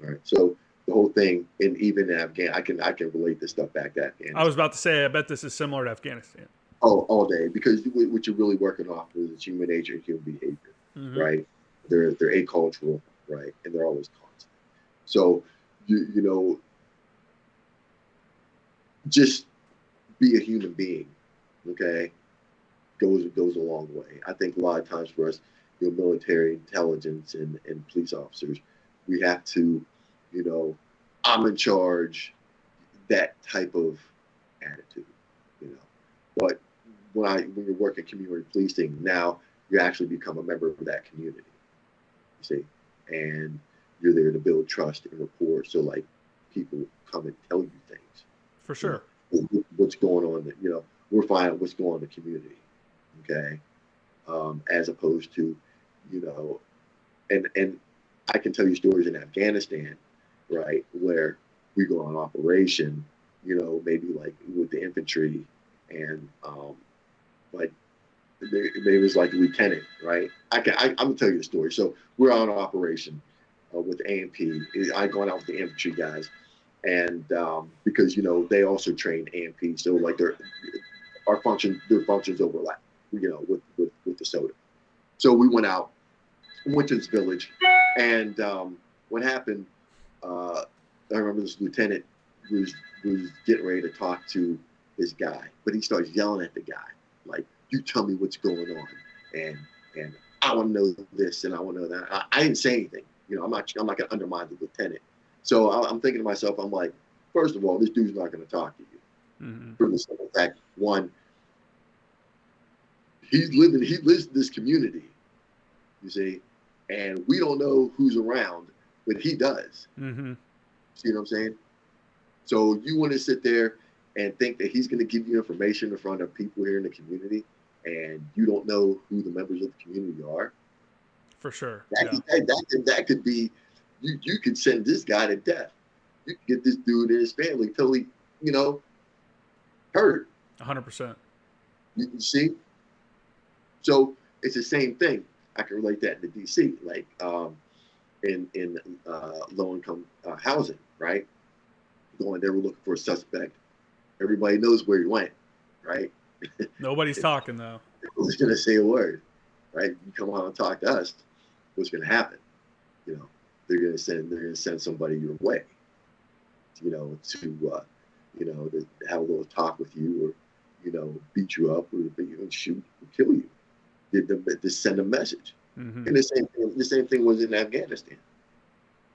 right. So the whole thing, and even in Afghanistan, I can relate this stuff back to Afghanistan. I was about to say, I bet this is similar to Afghanistan. Oh, all day, because what you're really working off is human nature and human behavior, mm-hmm. right? They're acultural, right, and they're always constant. So just be a human being, okay? Goes a long way. I think a lot of times for us, military intelligence and police officers, we have to, I'm in charge, that type of attitude, But when you're working community policing, now you actually become a member of that community, you see, and you're there to build trust and rapport. So like people come and tell you things. For sure. What's going on? We're finding what's going on in the community, okay, as opposed to, and I can tell you stories in Afghanistan, right, where we go on operation, maybe like with the infantry, and like there was like a lieutenant, right? I'm gonna tell you the story. So we're on operation with AMP. I going out with the infantry guys, and because they also train AMP, so like their functions overlap, with the SOTA. So we went to this village, and what happened? I remember this lieutenant was getting ready to talk to this guy, but he starts yelling at the guy, like, "You tell me what's going on, and I want to know this, and I want to know that." I didn't say anything, I'm not gonna undermine the lieutenant. So I'm thinking to myself, I'm like, first of all, this dude's not gonna talk to you. Mm-hmm. For the simple fact, one, he lives in this community, you see, and we don't know who's around, but he does. Mm-hmm. See what I'm saying? So you want to sit there and think that he's going to give you information in front of people here in the community, and you don't know who the members of the community are? For sure. That could be, you could send this guy to death. You could get this dude and his family totally, hurt. 100%. You see? So it's the same thing. I can relate that to DC, like in low-income housing, right? Going there, we're looking for a suspect. Everybody knows where he went, right? Nobody's talking, though. Who's going to say a word, right? You come on and talk to us, what's going to happen? They're going to send somebody your way, to have a little talk with you, or beat you up, or shoot, or kill you. To send a message. Mm-hmm. And the same thing was in Afghanistan.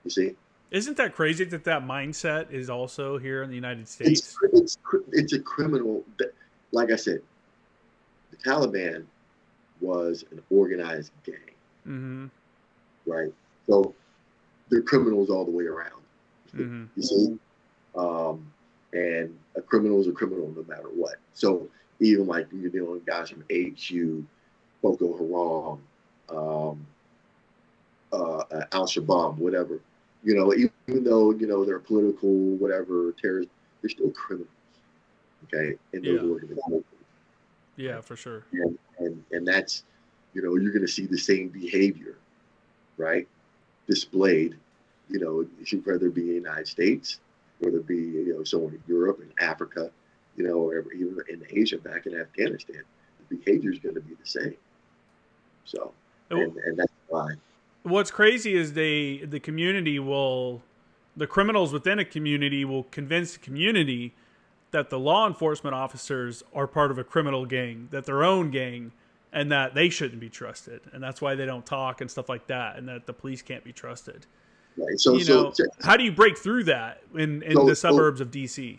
You see? Isn't that crazy that mindset is also here in the United States? It's a criminal. Like I said, the Taliban was an organized gang. Mm-hmm. Right? So they're criminals all the way around. Mm-hmm. You see? And a criminal is a criminal no matter what. So even like when you're dealing with guys from AQ, Boko Haram, Al-Shabaab, whatever, even though, they're political, whatever, terrorists, they're still criminals, okay, in those organizations. Yeah, for sure. And that's, you're going to see the same behavior, right, displayed, whether it be in the United States, whether it be, somewhere in Europe and Africa, or even in Asia, back in Afghanistan, the behavior is going to be the same. So, and that's why. What's crazy is the community will the criminals within a community will convince the community that the law enforcement officers are part of a criminal gang, that their own gang, and that they shouldn't be trusted. And that's why they don't talk and stuff like that, and that the police can't be trusted. Right. How do you break through that in the suburbs of DC?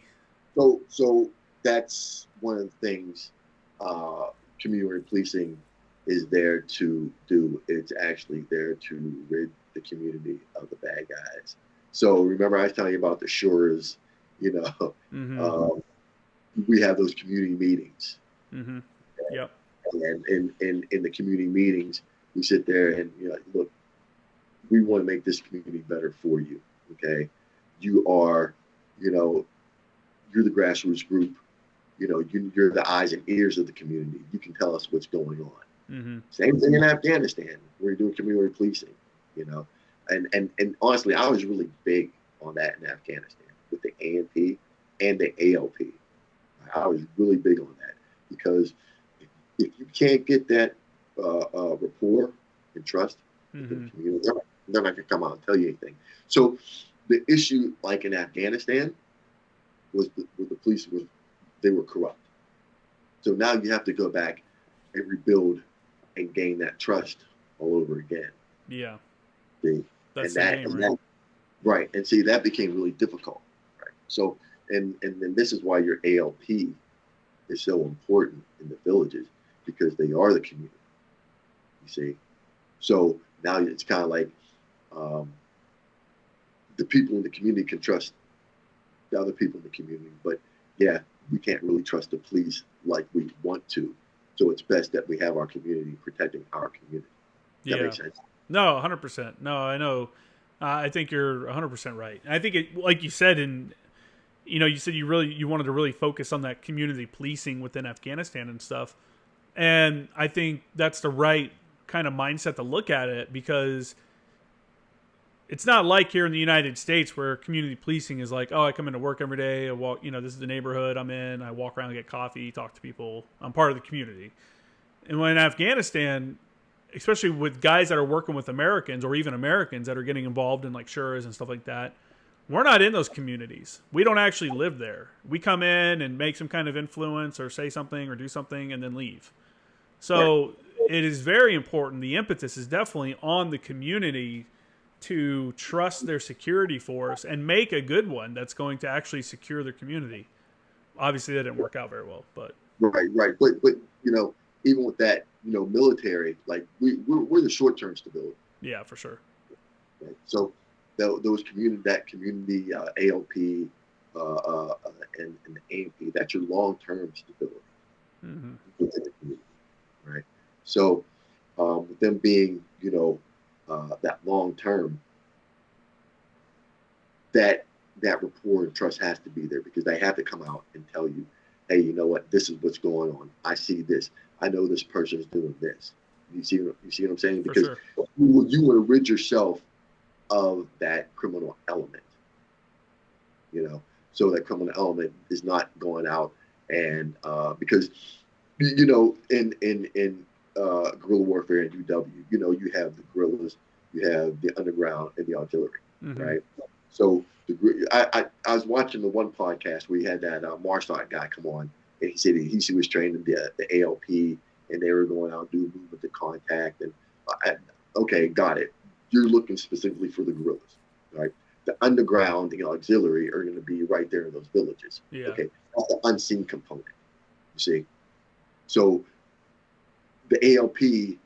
So that's one of the things community policing is there to do. It's actually there to rid the community of the bad guys. So remember I was telling you about the Shores, we have those community meetings. Mm-hmm. Yep. And in the community meetings, we sit there and look, we want to make this community better for you. Okay, you are, you're the grassroots group. You're the eyes and ears of the community. You can tell us what's going on. Mm-hmm. Same thing in Afghanistan. We're doing community policing. And honestly, I was really big on that in Afghanistan with the ANP and the ALP. I was really big on that because if you can't get that rapport and trust with the community, they're not going to come out and tell you anything. So the issue, like in Afghanistan, was the police they were corrupt. So now you have to go back and rebuild and gain that trust all over again. Yeah. See? That's the game, right? Right. And see, that became really difficult. Right. So, and then this is why your ALP is so important in the villages, because they are the community. You see? So now it's kind of like the people in the community can trust the other people in the community, but yeah, we can't really trust the police like we want to. So it's best that we have our community protecting our community. That makes sense? No, 100%. No, I know. I think you're 100% right. I think it, like you said, you said you wanted to really focus on that community policing within Afghanistan and stuff. And I think that's the right kind of mindset to look at it, because it's not like here in the United States where community policing is like, oh, I come into work every day. I walk, this is the neighborhood I'm in. I walk around and get coffee, talk to people. I'm part of the community. And when in Afghanistan, especially with guys that are working with Americans or even Americans that are getting involved in like shures and stuff like that, we're not in those communities. We don't actually live there. We come in and make some kind of influence or say something or do something and then leave. So it is very important. The impetus is definitely on the community to trust their security force and make a good one that's going to actually secure their community. Obviously, that didn't work out very well, but right. But even with that, military, like we're the short-term stability. Yeah, for sure. Right? So those community ALP and the AMP, that's your long-term stability within the community, right? So with them being, that long-term, that rapport and trust has to be there, because they have to come out and tell you, hey, you know what? This is what's going on. I see this. I know this person is doing this. You see what I'm saying? Because you want to rid yourself of that criminal element. So that criminal element is not going out and because in guerrilla warfare and UW, you have the guerrillas, you have the underground and the artillery, right? So I was watching the one podcast where he had that Marshall guy come on, and he said he was training the ALP, and they were going out and doing movement to contact. And okay, got it. You're looking specifically for the guerrillas, right? The underground, the auxiliary are going to be right there in those villages. Yeah. Okay, that's the unseen component. You see, so the ALP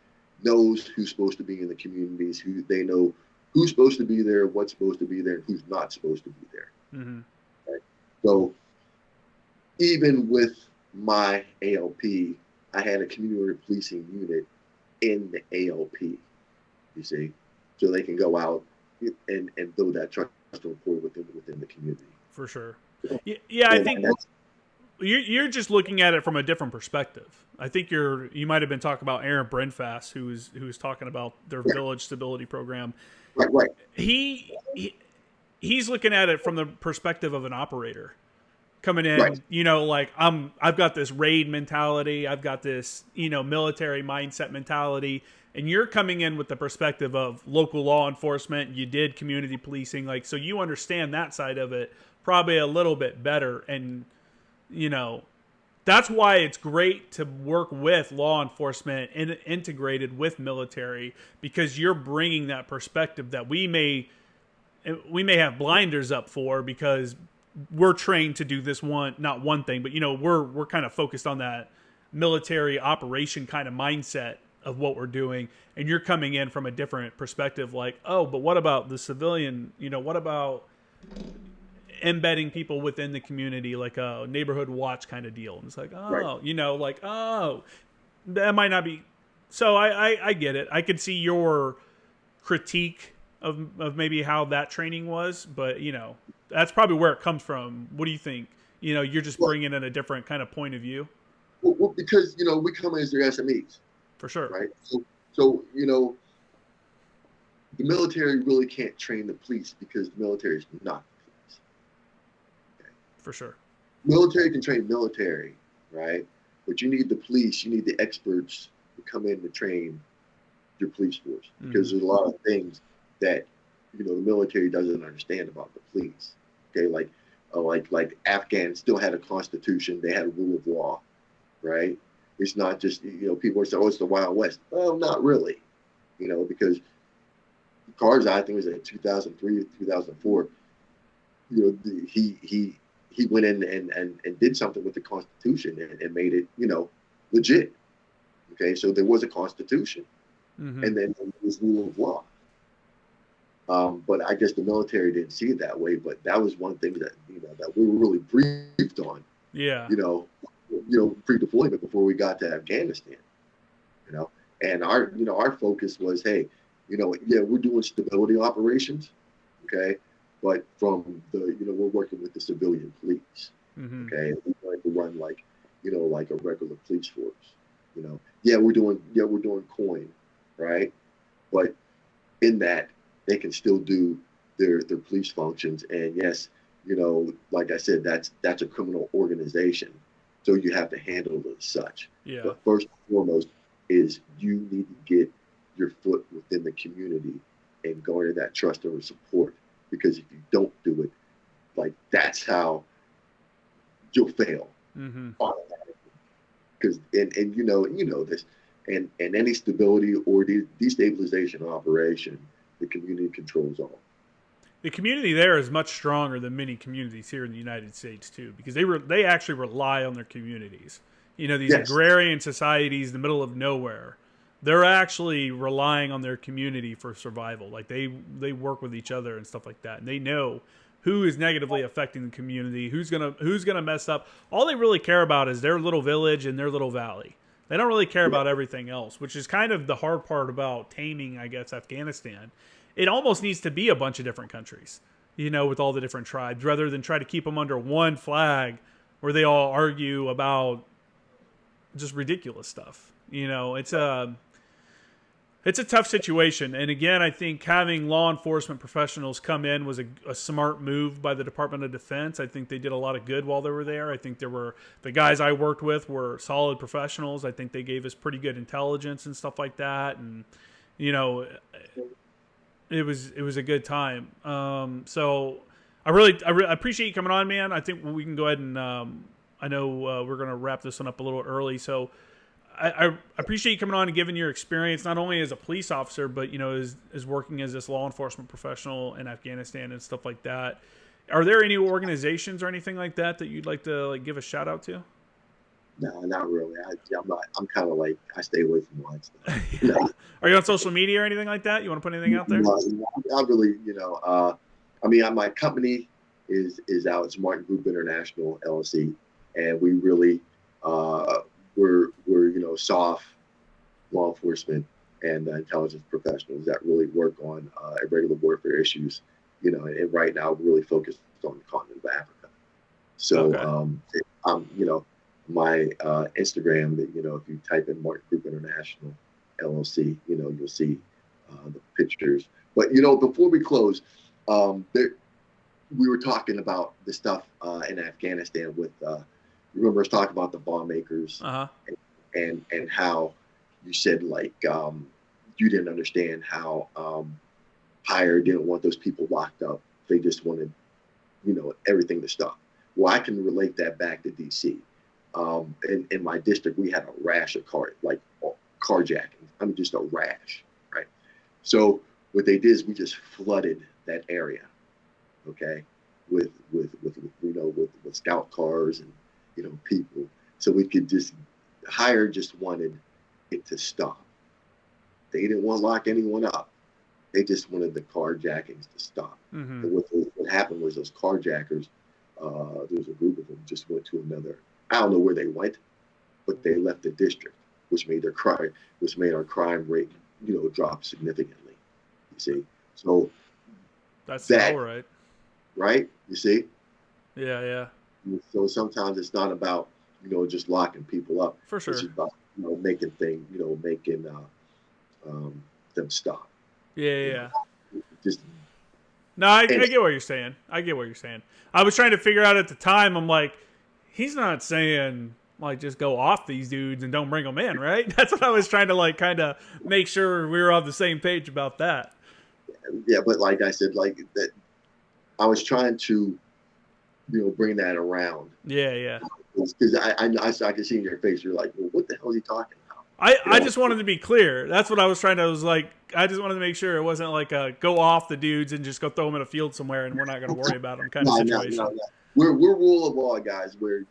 knows who's supposed to be in the communities. They know who's supposed to be there, what's supposed to be there, and who's not supposed to be there. Right? So even with my ALP, I had a community policing unit in the ALP, you see, so they can go out and build that trust and rapport within the community. For sure. Yeah, I think you're just looking at it from a different perspective. I think you might have been talking about Aaron Brinfast, who was talking about their village stability program. Right. He's looking at it from the perspective of an operator coming in, like I've got this raid mentality. I've got this, military mindset mentality. And you're coming in with the perspective of local law enforcement. You did community policing, like, so you understand that side of it probably a little bit better. And, you know, that's why it's great to work with law enforcement and integrated with military, because you're bringing that perspective that we may have blinders up for, because we're trained to do this one, not one thing, but, you know, we're kind of focused on that military operation kind of mindset of what we're doing. And you're coming in from a different perspective, like, oh, but what about the civilian, you know, what about embedding people within the community, like a neighborhood watch kind of deal. And it's like, oh, right. You know, like, oh, that might not be. So I get it. I could see your critique of maybe how that training was, but, you know, that's probably where it comes from. What do you think? You know, you're just bringing in a different kind of point of view. Well, because, you know, we come as their SMEs. For sure. Right. So, you know, the military really can't train the police because the military is not. For sure. Military can train military, right? But you need the police, you need the experts to come in to train your police force, because there's a lot of things that, you know, the military doesn't understand about the police. Okay, like Afghans still had a constitution, they had a rule of law, right? It's not just, you know, people are saying, oh, it's the Wild West. Well, not really, you know, because Karzai, I think it was in 2003, 2004, you know, he went in and did something with the Constitution and made it, you know, legit. Okay, so there was a Constitution, and then there was rule of law. But I guess the military didn't see it that way. But that was one thing that, you know, that we were really briefed on. Yeah. You know, pre-deployment before we got to Afghanistan. You know, and our focus was, hey, you know, yeah, we're doing stability operations. Okay. But from the, you know, we're working with the civilian police. Okay, we like to run like, you know, like a regular police force. You know, we're doing coin, right? But in that, they can still do their police functions. And yes, you know, like I said, that's a criminal organization, so you have to handle it as such. Yeah. But first and foremost is you need to get your foot within the community and garner that trust and support. Because if you don't do it, like, that's how you'll fail automatically. Because and you know this, and any stability or destabilization operation, the community controls all. The community there is much stronger than many communities here in the United States too, because they actually rely on their communities. You know, these agrarian societies in the middle of nowhere, they're actually relying on their community for survival. Like they work with each other and stuff like that. And they know who is negatively affecting the community, who's gonna mess up. All they really care about is their little village and their little valley. They don't really care about everything else, which is kind of the hard part about taming, I guess, Afghanistan. It almost needs to be a bunch of different countries, you know, with all the different tribes, rather than try to keep them under one flag where they all argue about just ridiculous stuff. You know, it's a tough situation. And again, I think having law enforcement professionals come in was a smart move by the Department of Defense. I think they did a lot of good while they were there. I think the guys I worked with were solid professionals. I think they gave us pretty good intelligence and stuff like that. And, you know, it was a good time. So I appreciate you coming on, man. I think we can go ahead and, I know we're going to wrap this one up a little early. So I appreciate you coming on and giving your experience, not only as a police officer, but, you know, as working as this law enforcement professional in Afghanistan and stuff like that. Are there any organizations or anything like that you'd like to give a shout out to? No, not really. I'm kind of like, I stay away from one stuff. You know? Are you on social media or anything like that? You want to put anything out there? No, I really, you know, I mean, my company is out. It's Martin Group International LLC, and we really, we're you know, soft law enforcement and intelligence professionals that really work on irregular warfare issues, you know, and right now we're really focused on the continent of Africa. So, you know, my Instagram, that, you know, if you type in Martin Group International LLC, you know, you'll see the pictures. But, you know, before we close, we were talking about the stuff in Afghanistan with, remember us talking about the bomb makers and how you said, like, you didn't understand how Hire didn't want those people locked up. They just wanted, everything to stop. Well, I can relate that back to DC. In my district, we had a rash of carjacking. I mean, just a rash, right? So what they did is we just flooded that area, okay, with scout cars and people, so we could just Hire just wanted it to stop. They didn't want to lock anyone up. They just wanted the carjackings to stop. Mm-hmm. And what happened was those carjackers, there was a group of them just went to another. I don't know where they went, but they left the district, which made our crime rate, drop significantly. You see, so that's all right. Right? You see? Yeah, yeah. So sometimes it's not about just locking people up. For sure. It's about making things, making them stop. Yeah. Just no, I get what you're saying. I was trying to figure out at the time. I'm like, he's not saying like just go off these dudes and don't bring them in, right? That's what I was trying to kind of make sure we were on the same page about that. Yeah, but like I said, like that, I was trying to, bring that around. Yeah. Because I could see in your face, you're like, well, what the hell is he talking about? I just wanted to be clear. That's what I was trying to. I was like, I just wanted to make sure it wasn't like a go off the dudes and just go throw them in a field somewhere and we're not going to worry about them kind of situation. No. We're rule of law guys. You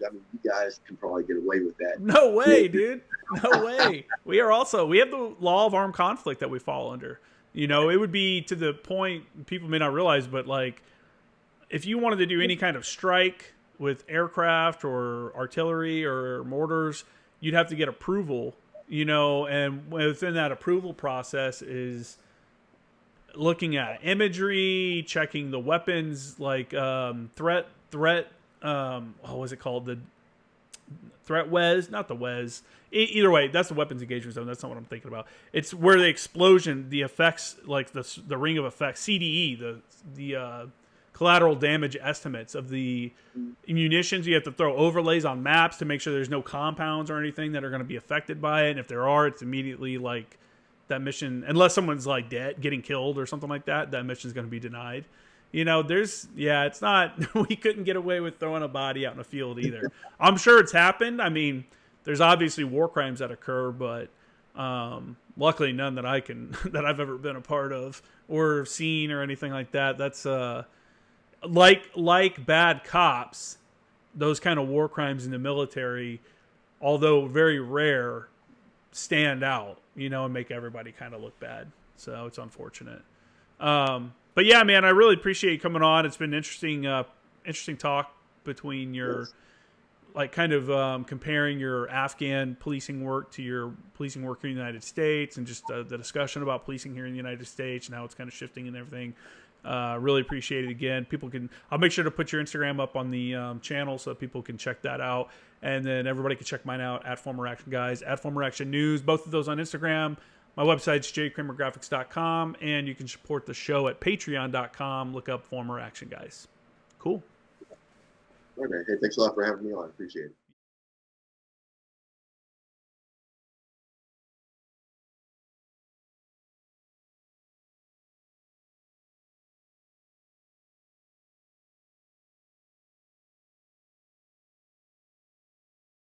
guys can probably get away with that. No way, dude. No way. We have the law of armed conflict that we fall under. It would be to the point people may not realize, but like if you wanted to do any kind of strike with aircraft or artillery or mortars, you'd have to get approval, and within that approval process is looking at imagery, checking the weapons, like threat, what was it called? The threat WES, not the WES. Either way, that's the weapons engagement zone. That's not what I'm thinking about. It's where the explosion, the effects, like the ring of effects, CDE, the collateral damage estimates of the munitions. You have to throw overlays on maps to make sure there's no compounds or anything that are going to be affected by it. And if there are, it's immediately like that mission, unless someone's like dead, getting killed or something like that, that mission is going to be denied. It's not, we couldn't get away with throwing a body out in a field either. I'm sure it's happened. I mean, there's obviously war crimes that occur, but luckily none that that I've ever been a part of or seen or anything like that. That's like bad cops, those kind of war crimes in the military, although very rare, stand out, and make everybody kind of look bad. So it's unfortunate. But yeah, man, I really appreciate you coming on. It's been interesting talk between your, comparing your Afghan policing work to your policing work here in the United States, and just the discussion about policing here in the United States and how it's kind of shifting and everything. Really appreciate it again. I'll make sure to put your Instagram up on the channel so that people can check that out. And then everybody can check mine out at Former Action Guys, at Former Action News, both of those on Instagram. My website's jkramergraphics.com, and you can support the show at patreon.com. Look up Former Action Guys. Cool. All right, man. Hey, thanks a lot for having me on. Appreciate it.